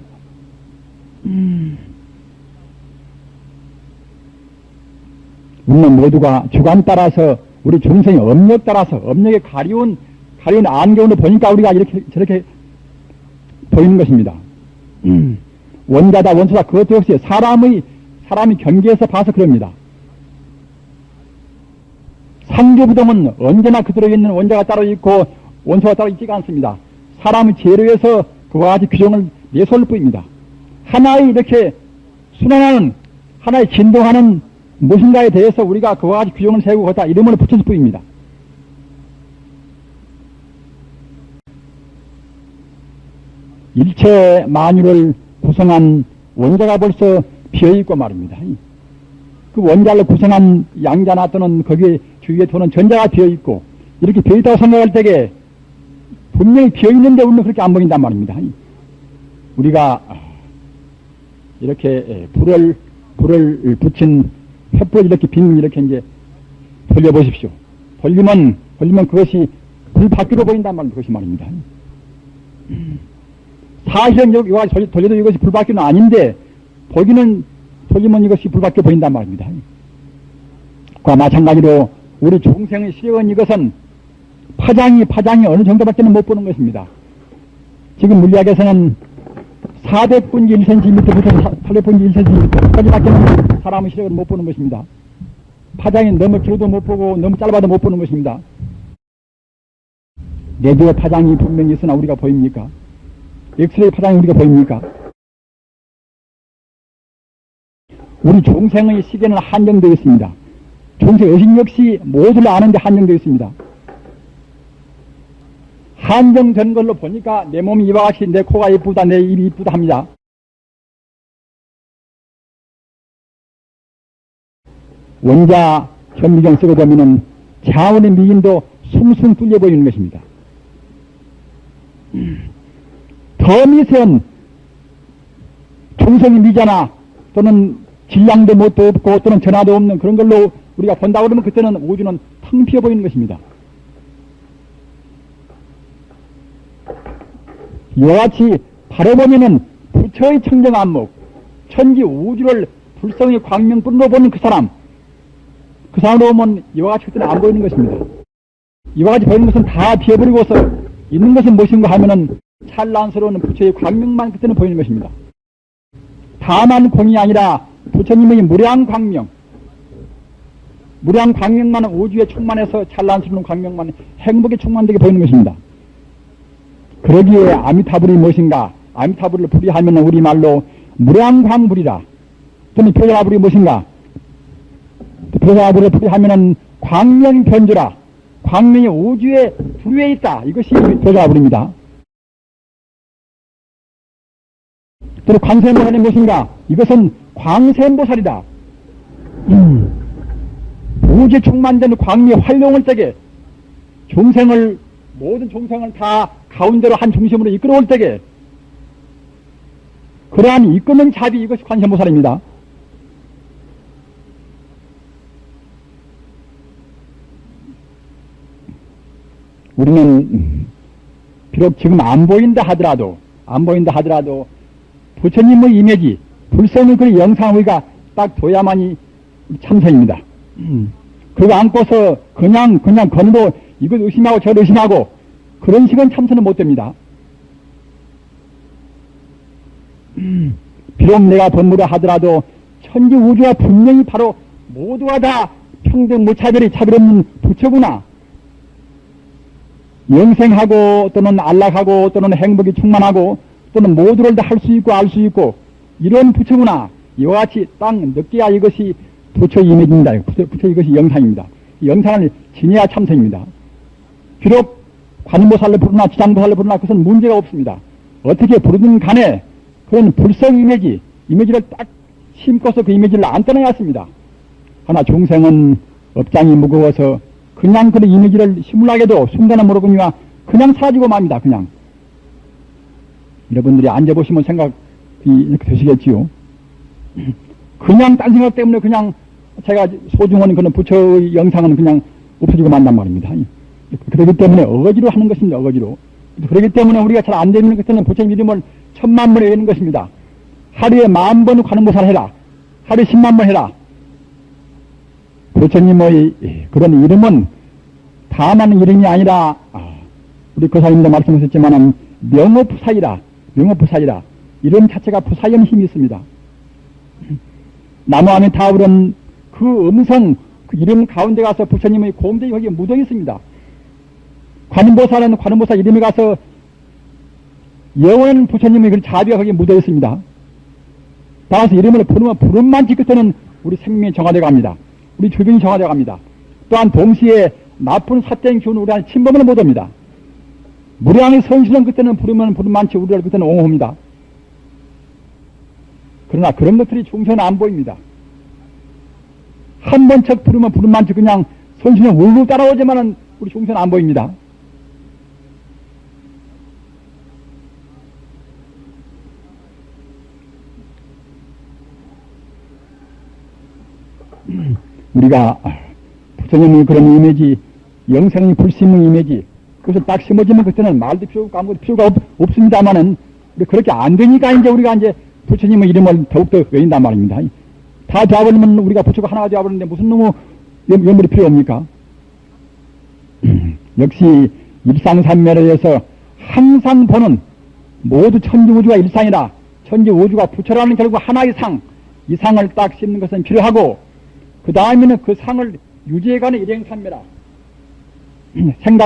우리는 모두가 주관 따라서 우리 중생의 업력 따라서 업력에 가리운 안경으로 보니까 우리가 저렇게 보이는 것입니다. 원자다 원소다 그것도 역시 사람이 경계에서 봐서 그럽니다. 상조부동은 언제나 그대로 있는 원자가 따로 있고 원소가 따로 있지가 않습니다. 사람의 재료에서 그와 같이 규정을 내세울 뿐입니다. 하나의 이렇게 순환하는, 하나의 진동하는 무엇인가에 대해서 우리가 그와 같이 규정을 세우고 거기다 이름을 붙였을 뿐입니다. 일체 만유를 구성한 원자가 벌써 비어있고 말입니다. 그 원자를 구성한 양자나 또는 거기에 주위에 도는 전자가 비어있고 이렇게 비어있다고 생각할 때에 분명히 비어있는데 우리는 그렇게 안 보인단 말입니다. 우리가 이렇게 불을 붙인 횃불 이렇게 빈 이렇게 이제 돌려보십시오. 돌리면 그것이 불 밖으로 보인단 말입니다. 그것이 말입니다. 사실은 이거 돌려도 이것이 불 밖으로는 아닌데 보기는 돌리면 이것이 불 밖으로 보인단 말입니다. 그와 마찬가지로 우리 중생의 시력은 이것은 파장이 어느 정도밖에는 못 보는 것입니다. 지금 물리학에서는 400분지 1cm부터 800분지 1cm까지밖에는 사람의 시력을 못 보는 것입니다. 파장이 너무 길어도 못 보고 너무 짧아도 못 보는 것입니다. 레디오 파장이 분명히 있으나 우리가 보입니까? 엑스레이 파장이 우리가 보입니까? 우리 종생의 시계는 한정되어 있습니다. 종생 의식 역시 모두를 아는데 한정되어 있습니다. 한정된 걸로 보니까 내 몸이 이와 같이 내 코가 이쁘다, 내 입이 이쁘다 합니다. 원자 현미경 쓰고 보면은 자원의 미인도 숭숭 뚫려 보이는 것입니다. 더 미세한 종성이 미잖아 또는 질량도 뭣도 없고 또는 전화도 없는 그런 걸로 우리가 본다 그러면 그때는 우주는 텅 비어 보이는 것입니다. 이와 같이 바라보면은 부처의 청정 안목, 천지 우주를 불성의 광명뿐으로 보는 그 사람으로 보면 이와 같이 그때는 안 보이는 것입니다. 이와 같이 보이는 것은 다 비어버리고서 있는 것은 무엇인가 하면은 찬란스러운 부처의 광명만 그때는 보이는 것입니다. 다만 공이 아니라 부처님의 무량 광명만 우주에 충만해서 찬란스러운 광명만 행복에 충만되게 보이는 것입니다. 그러기에 아미타불이 무엇인가? 아미타불을 불이하면 우리말로 무량광불이라. 또는 표자불이 무엇인가? 표자불을 불이하면 광명변주라. 광명이 우주에 불위에 있다. 이것이 표자불입니다. 또 광세음보살이 무엇인가? 이것은 광세음보살이다. 우주에 충만된 광미 활용을 때에 모든 종생을 다 가운데로 한 중심으로 이끌어올 때에 그러한 이끄는 자비 이것이 관세음보살입니다. 우리는 비록 지금 안 보인다 하더라도 부처님의 이미지, 불성의 그 영상을 우리가 딱 둬야만이 참선입니다. 그거 안고서 그냥 건도 이걸 의심하고 저를 의심하고 그런 식은 참선은 못 됩니다. 비록 내가 법무라 하더라도 천지 우주가 분명히 바로 모두가 다 평등 무차별이 차별 없는 부처구나. 영생하고 또는 안락하고 또는 행복이 충만하고 또는 모두를 다 할 수 있고 알 수 있고 이런 부처구나. 이와 같이 딱 느껴야 이것이 부처의 이미지입니다. 부처 이것이 영상입니다. 이 영상을 지녀야 참선입니다. 비록 관음보살을 부르나 지장보살을 부르나 그것은 문제가 없습니다. 어떻게 부르든 간에 그런 불성 이미지를 딱 심고서 그 이미지를 안 떠나야 했습니다. 하나 종생은 업장이 무거워서 그냥 그 이미지를 심플하게도 순간에 모르거니와 그냥 사라지고 맙니다. 그냥. 여러분들이 앉아보시면 생각이 이렇게 되시겠지요. 그냥 딴 생각 때문에 그냥 제가 소중한 그런 부처의 영상은 그냥 없어지고 만단 말입니다. 그렇기 때문에 어거지로 하는 것입니다. 어거지로. 그렇기 때문에 우리가 잘 안 되는 것은 부처님 이름을 1000만 번 외우는 것입니다. 하루에 10,000번 관음보살 해라. 하루에 10만 번 해라. 부처님의 그런 이름은 다만 이름이 아니라 우리 거사님도 말씀하셨지만 명어부사이라. 이름 자체가 부사연 힘이 있습니다. 나무아미타불은 그 음성, 그 이름 가운데 가서 부처님의 공덕이 거기에 묻어 있습니다. 관음보살은 관음보살 이름에 가서 영원한 부처님의 그 자비가 거기에 묻어 있습니다. 따라서 이름을 부르면 부름만치 끝에는 우리 생명이 정화되어 갑니다. 우리 조변이 정화되어 갑니다. 또한 동시에 나쁜 사땡 기운 우리 안에 침범을 못합니다. 무량의 선실은 그때는 부르면 부름만치 우리를 그때는 옹호합니다. 그러나 그런 것들이 중생은 안 보입니다. 한 번 척 부르면 부름만치 그냥 선실은 울고 따라오지만은 우리 중생은 안 보입니다. 우리가 부처님의 그런 이미지, 영생의 불심의 이미지, 그것을 딱 심어지면 그때는 말도 필요가 아무것도 필요가 없습니다만은, 그렇게 안 되니까 이제 우리가 이제 부처님의 이름을 더욱더 외인단 말입니다. 다 되어버리면 우리가 부처가 하나가 되어버리는데 무슨 너무 연물이 필요합니까? 역시 일상산멸에 의해서 항상 보는 모두 천지우주가 일상이라 천지우주가 부처라는 결국 하나의 상, 이 상을 딱 씹는 것은 필요하고, 그 다음에는 그 상을 유지해가는 일행산매라.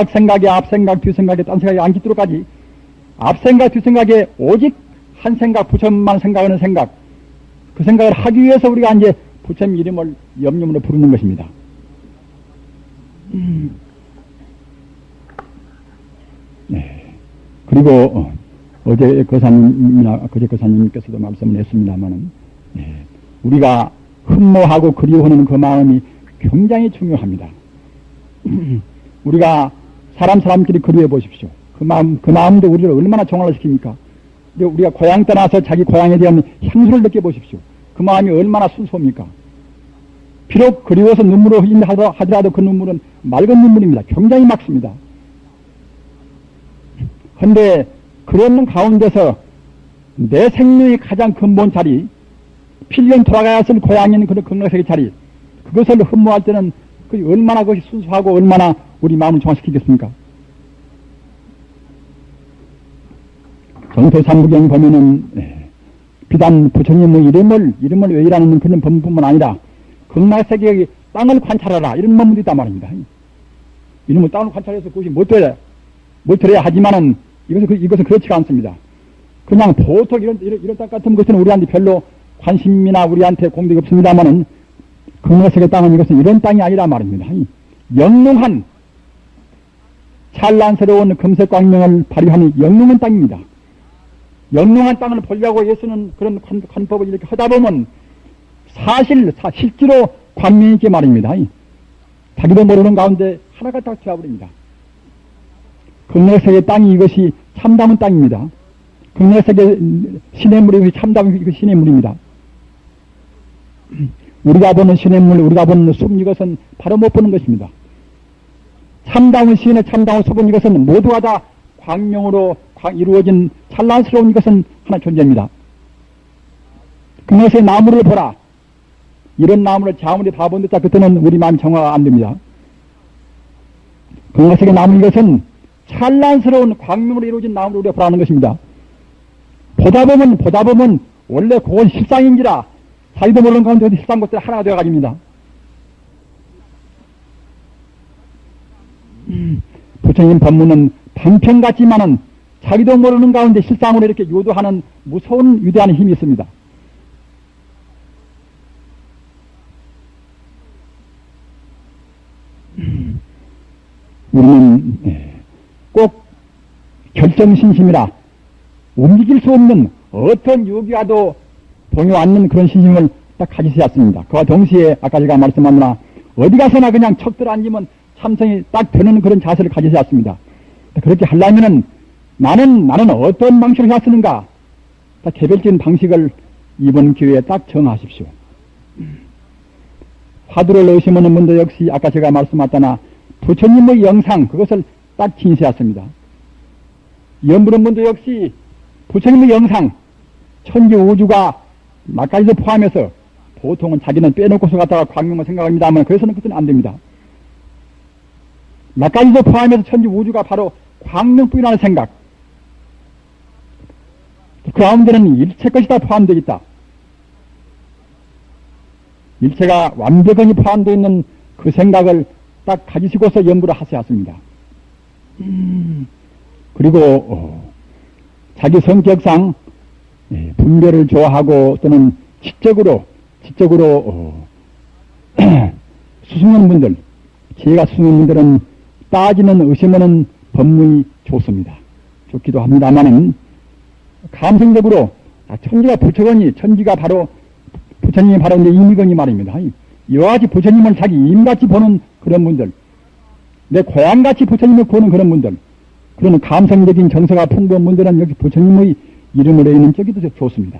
생각에 앞생각 뒤생각에 딴생각에 안 깃도록까지 앞생각 뒤생각에 오직 한 생각 부처만 생각하는 생각, 그 생각을 하기 위해서 우리가 이제 부처님 이름을 염념으로 부르는 것입니다. 네. 그리고 어제 거사님이나 그제 거사님께서도 말씀을 했습니다만은, 네. 우리가 흠모하고 그리워하는 그 마음이 굉장히 중요합니다. 우리가 사람끼리 그리워해 보십시오. 그 마음도 우리를 얼마나 정화를 시킵니까? 우리가 고향 떠나서 자기 고향에 대한 향수를 느껴보십시오. 그 마음이 얼마나 순수합니까? 비록 그리워서 눈물을 흘린다 하더라도 그 눈물은 맑은 눈물입니다. 굉장히 맑습니다. 그런데 그런 가운데서 내 생명의 가장 근본 자리, 필연 돌아가야 할 고향인 그런 극락세계 자리, 그것을 흠모할 때는 얼마나 그것이 순수하고 얼마나 우리 마음을 정화시키겠습니까? 정토삼부경 보면은 비단 부처님의 이름을 외우라는 그런 법뿐만 아니라 극락세계의 땅을 관찰하라 이런 법문도 있단 말입니다. 이름을 땅을 관찰해서 그것이 못 들어야 하지만은 이것은 그렇지가 않습니다. 그냥 보통 이런 땅 같은 것은 우리한테 별로 관심이나 우리한테 공덕이 없습니다만은 극락세계 땅은 이것은 이런 땅이 아니라 말입니다. 영롱한 찬란스러운 금색광명을 발휘하는 영롱한 땅입니다. 영롱한 땅을 보려고 예수는 그런 관법을 이렇게 하다 보면 실제로 광명이 있게 말입니다. 자기도 모르는 가운데 하나가 딱 되어버립니다. 극락세계 땅이 이것이 참담한 땅입니다. 극락세계 시냇물이 참담한 시냇물입니다. 우리가 보는 시냇물, 우리가 보는 숲, 이것은 바로 못 보는 것입니다. 참다운 시인의 참다운 숲은 이것은 모두가 다 광명으로 이루어진 찬란스러운 이것은 하나 존재입니다. 극락세계 나무를 보라. 이런 나무를 아무리 다 본듯다 그때는 우리 마음 정화가 안 됩니다. 극락세계 나무 이것은 찬란스러운 광명으로 이루어진 나무를 우리가 보라는 것입니다. 보다 보면 원래 그건 실상인지라 자기도 모르는 가운데 실상 것들이 하나가 되어가집니다. 부처님 법문은 방편 같지만은 자기도 모르는 가운데 실상으로 이렇게 유도하는 무서운 위대한 힘이 있습니다. 우리는 꼭 결정신심이라 움직일 수 없는 어떤 유기와도 동요 않는 그런 신심을 딱 가지셔야 했습니다. 그와 동시에 아까 제가 말씀하느라 어디 가서나 그냥 척들 앉으면 참성이 딱 되는 그런 자세를 가지셔야 했습니다. 그렇게 하려면은 나는 어떤 방식으로 해야 쓰는가? 딱 개별적인 방식을 이번 기회에 딱 정하십시오. 화두를 넣으시는 분도 역시 아까 제가 말씀하셨다나 부처님의 영상 그것을 딱 진시했습니다. 연부는 분도 역시 부처님의 영상 천지 우주가 나까지도 포함해서 보통은 자기는 빼놓고서 갖다가 광명만 생각합니다만 그래서는 그것은 안 됩니다. 나까지도 포함해서 천지 우주가 바로 광명뿐이라는 생각. 그 가운데는 일체 것이 다 포함되어 있다. 일체가 완벽하게 포함되어 있는 그 생각을 딱 가지시고서 연부를 하셔야 합니다. 그리고 자기 성격상 분별을 좋아하고 또는 지적으로 수승한 분들, 지혜가 수승한 분들은 따지는 의심하는 법문이 좋습니다. 좋기도 합니다만은 감성적으로 천지가 부처거니 천지가 바로 부처님이 바로 이제 임이거니 말입니다. 이와 같이 부처님을 자기 임같이 보는 그런 분들, 내 고향같이 부처님을 보는 그런 분들, 그런 감성적인 정서가 풍부한 분들은 여기 부처님의 이름을 내는 쪽이 더 좋습니다.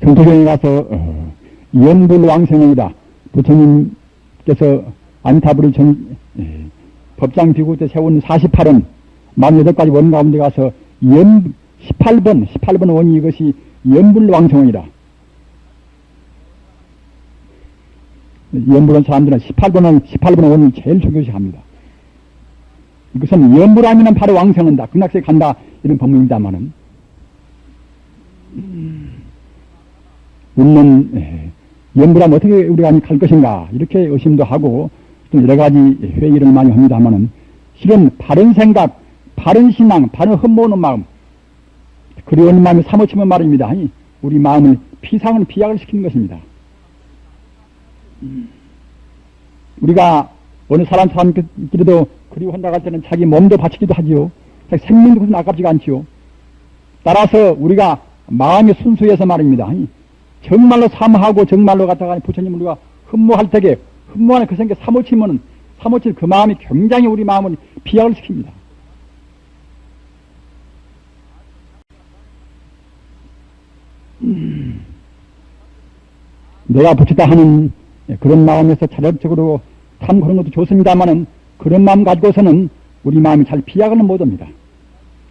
정토경에 가서 연불왕생이다. 부처님께서 안타부를 법장 비구 때 세운 48원 48가지 원 가운데 가서 18번 원이 이것이 연불왕생이다. 연불한 사람들은 18번 원을 제일 중요시합니다. 이것은 연불하면 바로 왕생한다, 극락세에 간다, 이런 법문입니다만은 물론 연불하면 어떻게 우리가 갈 것인가 이렇게 의심도 하고 또 여러 가지 회의를 많이 합니다만은 실은 바른 생각, 바른 신앙, 바른 흠모하는 마음, 그리운 마음이 사무치면 말입니다. 우리 마음을 피상을 비약을 시키는 것입니다. 우리가 어느 사람끼리도 그리워한다고 할 때는 자기 몸도 바치기도 하지요. 자기 생명도 그것은 아깝지가 않지요. 따라서 우리가 마음이 순수해서 말입니다. 정말로 사모하고 정말로 갖다가 부처님을 우리가 흠모할 때에 흠모하는 그 생각 사모치면은 사모칠 그 마음이 굉장히 우리 마음을 비약을 시킵니다. 내가 부처다 하는 그런 마음에서 차력적으로 참 그런 것도 좋습니다만은 그런 마음 가지고서는 우리 마음이 잘 비약을 못합니다.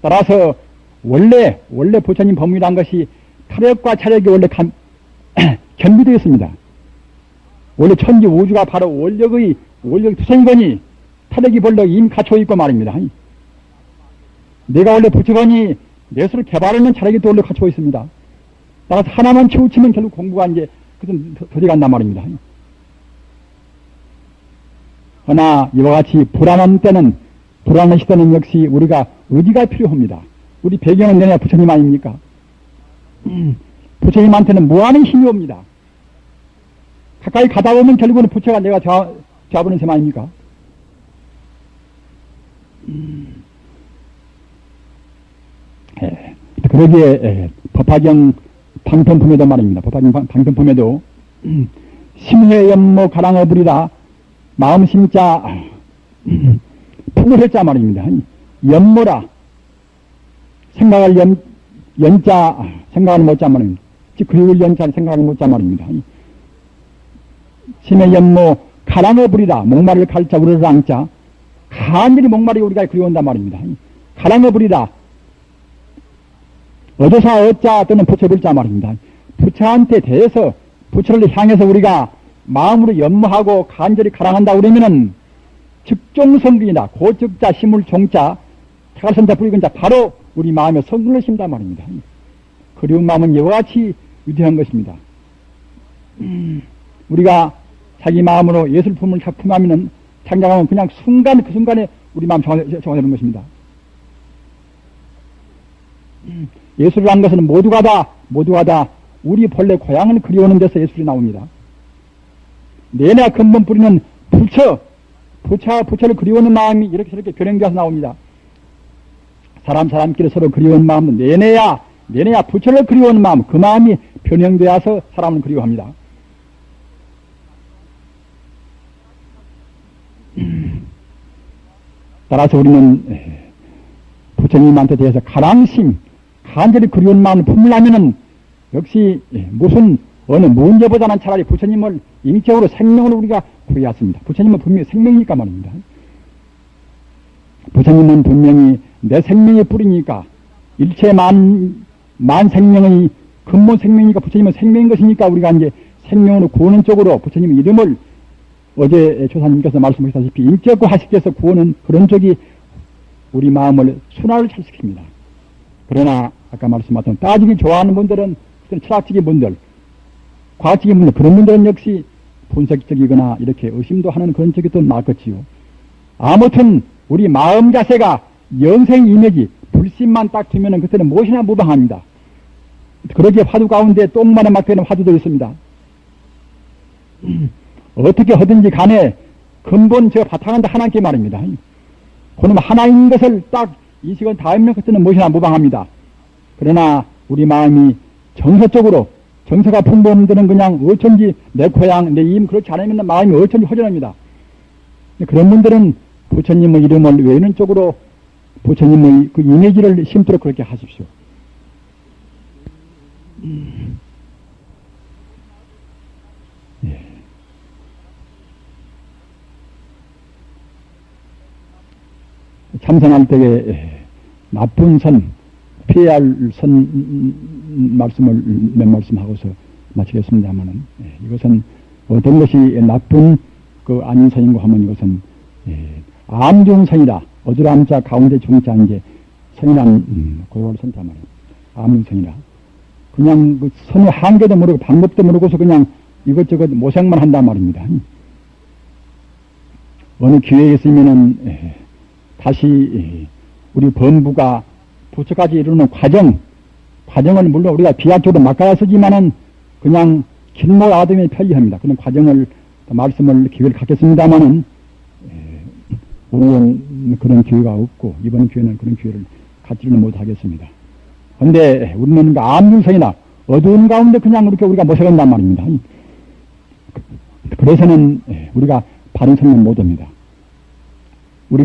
따라서 원래 부처님 법문이란 것이 타력과 차력이 원래 겸비되어 있습니다. 원래 천지 우주가 바로 원력의 투성이거니 타력이 벌써 이미 갖춰 있고 말입니다. 내가 원래 부처거니 내 스스로 개발하는 차력이 또 원래 갖춰 있습니다. 따라서 하나만 치우치면 결국 공부가 이제 그것은 더디 간단 말입니다. 그러나 이와 같이 불안한 시대는 역시 우리가 의지가 필요합니다. 우리 배경은 내냐 부처님 아닙니까? 부처님한테는 무한한 힘이 옵니다. 가까이 가다 보면 결국은 부처가 내가 잡아보는 셈 아닙니까? 그러기에 법화경 방편품에도 말입니다. 법화경 방편품에도 심회연모 가랑어불이라 마음 심자 풍물했자 말입니다. 연모라 생각을 연자 생각을 못자 말입니다. 즉 그리울 연자 생각을 못자 말입니다. 심회연모 가랑어불이라 목마를 갈자 우르르 앙자 간절히 목마리 우리가 그리운단 말입니다. 가랑어불이라 어조사 어자 또는 부처불자 말입니다. 부처한테 대해서 부처를 향해서 우리가 마음으로 연모하고 간절히 가랑한다 그러면은 즉종성근이다. 고적자 심을 종자 차갈선자 불근자 바로 우리 마음에 성근을 심다 말입니다. 그리운 마음은 이와 같이 위대한 것입니다. 우리가 자기 마음으로 예술품을 작품하면은 창작하면 그냥 그 순간에 우리 마음 정화되는 것입니다. 예술을 한 것은 모두가 다 우리 본래 고향을 그리워하는 데서 예술이 나옵니다. 내내 근본 뿌리는 부처를 그리워하는 마음이 이렇게 저렇게 변형되어서 나옵니다. 사람끼리 서로 그리워하는 마음은 내내야 부처를 그리워하는 마음, 그 마음이 변형되어서 사람을 그리워합니다. 따라서 우리는 부처님한테 대해서 가랑심, 간절히 그리운 마음을 품으려면은 역시 무슨 어느 문제보다는 차라리 부처님을 인격으로 생명으로 우리가 구해야 했습니다. 부처님은 분명히 생명이니까 말입니다. 부처님은 분명히 내 생명의 뿌리니까 일체 만 생명의 근본 생명이니까 부처님은 생명인 것이니까 우리가 이제 생명으로 구하는 쪽으로 부처님의 이름을 어제 조사님께서 말씀하셨다시피 인격과 하식에서 구하는 그런 쪽이 우리 마음을 순화를 잘 시킵니다. 그러나 아까 말씀하신 따지기 좋아하는 분들은 철학적인 분들, 과학적인 분들, 그런 분들은 역시 분석적이거나 이렇게 의심도 하는 그런 쪽이 더 낫겠지요. 아무튼 우리 마음 자세가 영생 이미지, 불신만 딱 두면은 그때는 무엇이나 무방합니다. 그러기에 화두 가운데 똥만에 막히는 화두도 있습니다. 어떻게 하든지 간에 근본 저 바탕은 다 하나님께 말입니다. 그놈 하나인 것을 딱 인식은 다 하면 그때는 무엇이나 무방합니다. 그러나 우리 마음이 정서적으로, 정서가 풍부한 분들은 그냥 어쩐지 내 고향, 내 임 그렇지 않으면 마음이 어쩐지 허전합니다. 그런 분들은 부처님의 이름을 외우는 쪽으로 부처님의 그 이미지를 심도록 그렇게 하십시오. 예. 참선할 때에 나쁜 선, 피해야 할 선 말씀을 몇 말씀 하고서 마치겠습니다만은, 이것은 어떤 것이 나쁜 그 아닌 선인고 하면 이것은 암중선이다. 어두람자 가운데 중자 이제 선이란 고요를 선자 말이에요. 암중선이라. 그냥 그 선의 한계도 모르고 방법도 모르고서 그냥 이것저것 모색만 한단 말입니다. 어느 기회에 있으면은 다시 우리 범부가 부처까지 이루는 과정을 물론 우리가 비약적으로 막아야 쓰지만은 그냥 길목 아담에 편리합니다. 그런 과정을 말씀을 기회를 갖겠습니다만은 우리는 그런 기회가 없고 이번 기회는 그런 기회를 갖지를 못하겠습니다. 그런데 우리는 그 암중선이나 어두운 가운데 그냥 이렇게 우리가 모색한단 말입니다. 그래서는 우리가 바른 선을 못 옵니다. 우리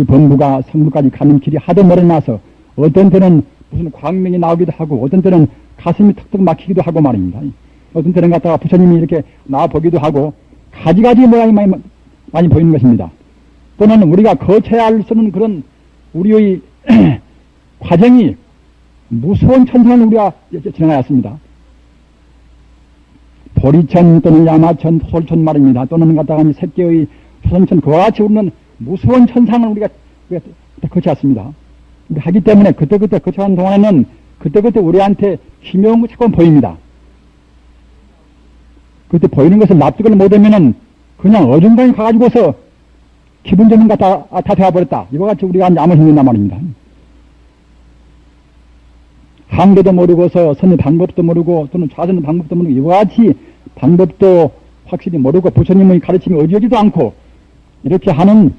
범부가 성부까지 가는 길이 하도 멀어나서 어떤 때는 무슨 광명이 나오기도 하고 어떤 때는 가슴이 턱턱 막히기도 하고 말입니다. 어떤 때는 갔다가 부처님이 이렇게 나와보기도 하고 가지가지 모양이 많이 보이는 것입니다. 또는 우리가 거쳐야 할 수는 그런 우리의 과정이 무서운 천상을 우리가 지나갔습니다. 보리천 또는 야마천, 토솔천 말입니다. 또는 갔다가 새끼의 조선천, 그와 같이 우리는 무서운 천상을 우리가 거쳐왔습니다. 하기 때문에 그때그때 거쳐간 동안에는 그때그때 우리한테 기묘한 것 자꾸 보입니다. 그때 보이는 것을 납득을 못하면은 그냥 어중간히 가가지고서 기분 좋은 것 다 되어버렸다. 이와 같이 우리가 아무 힘든단 말입니다. 한계도 모르고서 선의 방법도 모르고 또는 좌선의 방법도 모르고 이와 같이 방법도 확실히 모르고 부처님의 가르침이 어지러지도 않고 이렇게 하는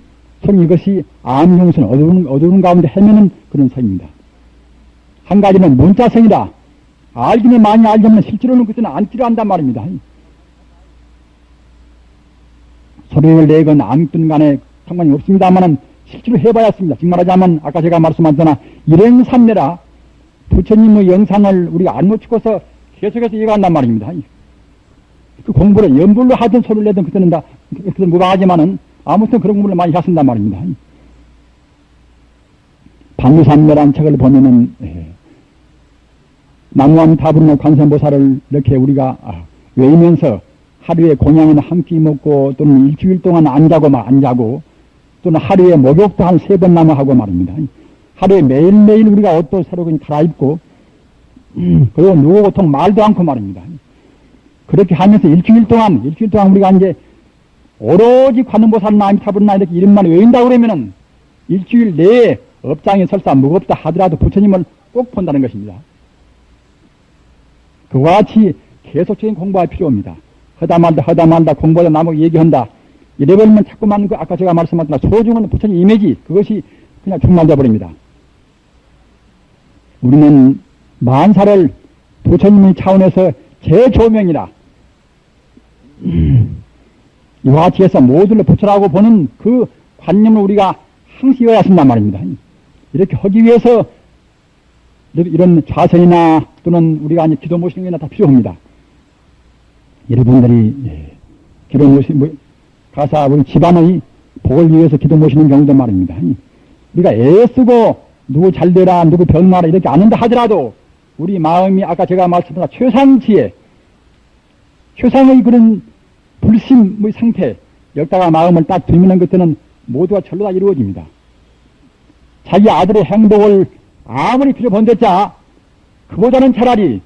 선, 이것이 암용선, 어두운 가운데 헤매는 그런 선입니다. 한 가지는 문자성이다. 알기는 많이 알지만 실제로는 그때는 안기로 한단 말입니다. 소리를 내건 안든 간에 상관이 없습니다만은 실제로 해봐야 했습니다. 즉 말하자면 아까 제가 말씀하셨잖아. 일행삼례라 부처님의 영상을 우리가 안 놓치고서 계속해서 이해간단 말입니다. 그 공부를 연불로 하든 소리를 내든 그때는 다 무방하지만은 아무튼 그런 공부를 많이 하신단 말입니다. 방류삼매라는 책을 보면은 나무한 타부르노 관세음보살을 이렇게 우리가 외우면서 하루에 공양은 한 끼 먹고 또는 일주일 동안 안 자고 또는 하루에 목욕도 한 3번 나무 하고 말입니다. 하루에 매일매일 우리가 옷도 새로 갈아입고 그리고 누구 고통 말도 않고 말입니다. 그렇게 하면서 일주일 동안 우리가 이제 오로지 관음보살 나미타부르나 이렇게 이름만 외운다고 그러면은 일주일 내에 업장이 설사 무겁다 하더라도 부처님을 꼭 본다는 것입니다. 그와 같이 계속적인 공부가 필요합니다. 하다 말다 공부하다 나무 얘기한다. 이래버리면 자꾸만 그 아까 제가 말씀하신 소중한 부처님 이미지 그것이 그냥 중만져 버립니다. 우리는 만사를 부처님의 차원에서 제조명이라 이와 같이 해서 모두를 부처라고 보는 그 관념을 우리가 항시 이어야 한단 말입니다. 이렇게 하기 위해서 이런 좌선이나 또는 우리가 아니 기도 모시는 게나 다 필요합니다. 여러분들이 기도 모시는 가사 우리 집안의 복을 위해서 기도 모시는 경우도 말입니다. 우리가 애쓰고 누구 잘되라 누구 병마라 이렇게 안 한다 하더라도 우리 마음이 아까 제가 말씀드린 최상지에 최상의 그런 불심의 상태 여기다가 마음을 딱 들이미는 것들은 모두가 절로 다 이루어집니다. 자기 아들의 행복을 아무리 필요 본댔자 그보다는 차라리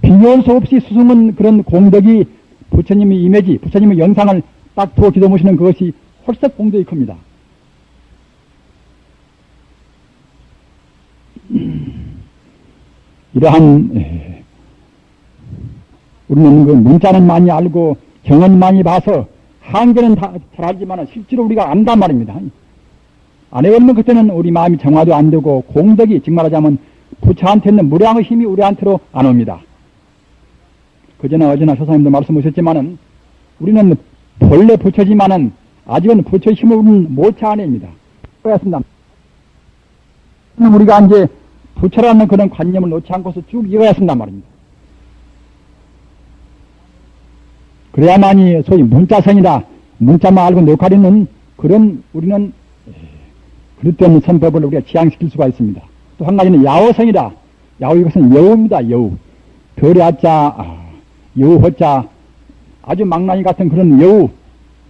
비교할 수 없이 수승은 그런 공덕이 부처님의 이미지, 부처님의 영상을 딱 두어 기도 모시는 그것이 훨씬 공덕이 큽니다. 이러한 우리는 그 문자는 많이 알고 경은 많이 봐서 한계는 다 잘 알지만 실제로 우리가 안단 말입니다. 안 해보면 그때는 우리 마음이 정화도 안 되고 공덕이 즉 말하자면 부처한테는 무량의 힘이 우리한테로 안 옵니다. 그전에 어제나 조사님도 말씀하셨지만은 우리는 본래 부처지만은 아직은 부처의 힘을 못차 아닙니다. 그렇습니다. 우리가 이제 부처라는 그런 관념을 놓지 않고서 쭉 이어야 한단 말입니다. 그래야만이 소위 문자성이다. 문자만 알고 녹화리는 그런 우리는 그릇된 선법을 우리가 지향시킬 수가 있습니다. 또 한 가지는 야오성이다. 야오 이것은 여우입니다. 여우. 별의 아자, 여우 허자 아주 망나니 같은 그런 여우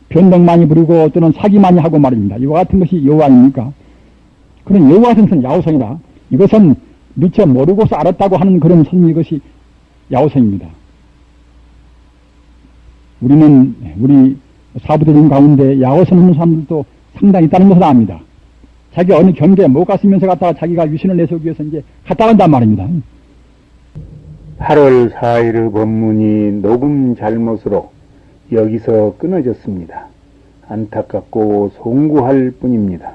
변덕 많이 부리고 또는 사기 많이 하고 말입니다. 이와 같은 것이 여우 아닙니까? 그런 여우 같은 것은 야오성이다. 이것은 미처 모르고서 알았다고 하는 그런 선 이것이 야오성입니다. 우리 사부대중 가운데 야오성 있는 사람들도 상당히 있다는 것을 압니다. 자기가 어느 경계에 못 갔으면서 갔다가 자기가 유신을 내세우기 위해서 이제 갔다 간단 말입니다. 8월 4일의 법문이 녹음 잘못으로 여기서 끊어졌습니다. 안타깝고 송구할 뿐입니다.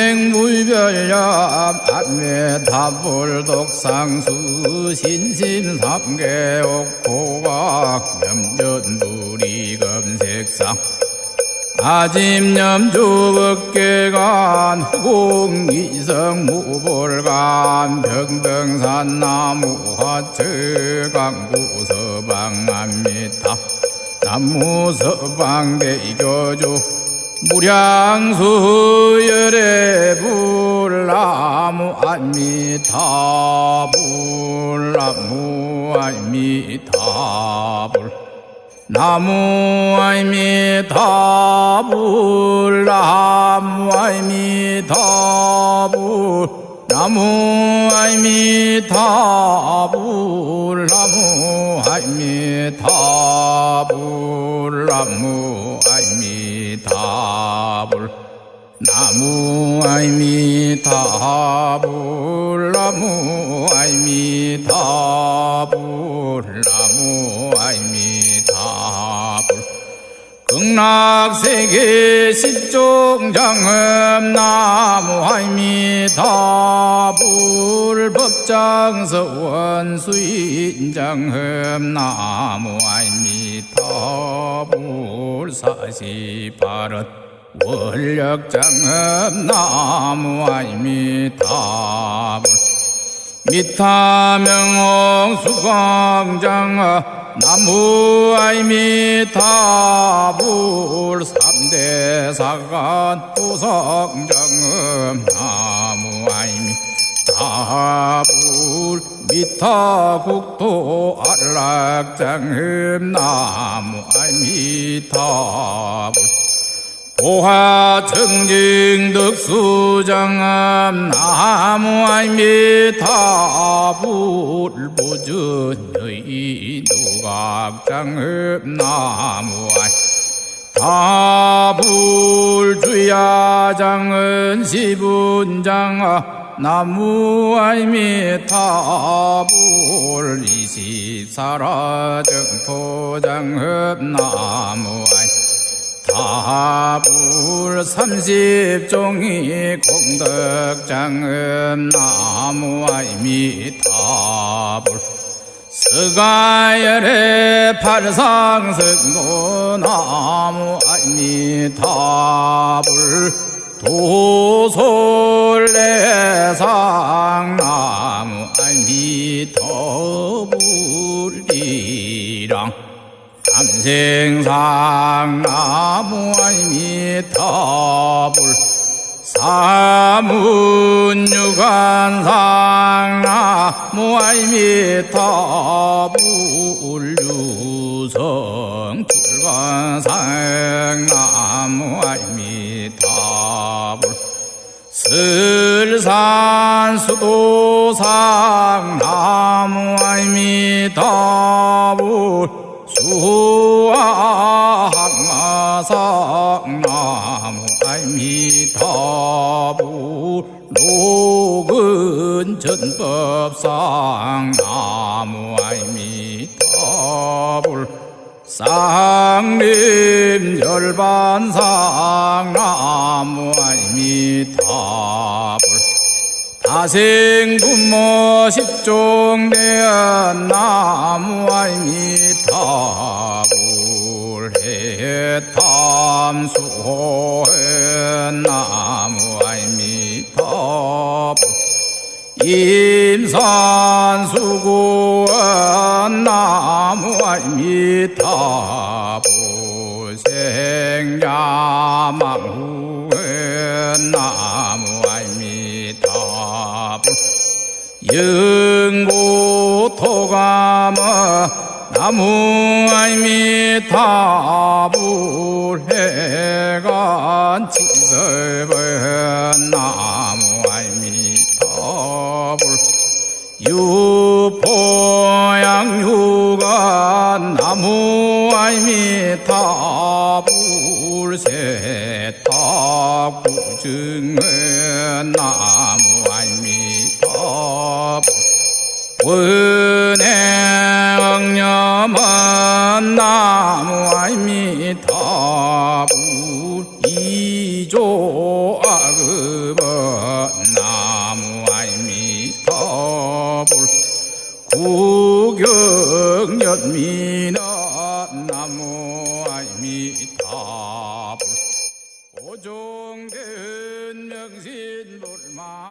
원하진생무별량 안매다불독상수 신심삼계옥고각 염전부리검색상 아집염주법계간 후공이성무볼간 병등산나무화측강구서방안미타 남무서방대교주 무량수 열애불나무 안미타불 나무 안미타불 나무 안미타불 나무 안미타불 나무 안미타불 나무 안미타불 나무 아이미타불 나무 아이미타불 나무 아이미타불 나무 아이미타불 극락세계 십종장엄 나무 아이미타불 법장서원 수인장엄 나무 아이미타불 사시바릇 원력장엄 나무 아이미타불 미타명옥 수광장엄 나무 아이미타불 삼대사간 도성장엄 나무 아이미타불 미타국토 안락장엄 나무 아이미타불 보화정징덕수장엄 나무 아이미타불 보전의 누각장엄 나무 아이타불 주야장은 시분장아 나무 아이미타불 이십사라정토장엄 나무 타불 삼십종이 공덕장엄 나무 아이미타불 스가열의 팔상승도 나무 아이미타불 도솔내상 나무 아이미타불이랑 삼생상 나무 아이미타불 다문유관상 나무 아이미타 불유성 출관상 나무 아이미타 불 설산 수도상 나무 아이미타 불 수화 항마상 나무 아이미타 불 녹은 전법상 나무 아이미타 불 쌍림 열반상 나무 아이미타 불 다생부모 십종대한 나무 아이미타 불 해탐수호한 나무 아이미타 불 임산수고한 나무 아이미타 불 생야망후한 나무 아이미타 불 영고토가마 나무 아이미타 불 해간치설번 나무 아이미타 불 유포양유가 나무 아이미타 불 세탁구증은 나무 아이미타 불 원해응념은 나무 아이미타 불 이조아급은 나무 아이미타 불 구경연민은 나무 아이미타 불 오종된 명신불만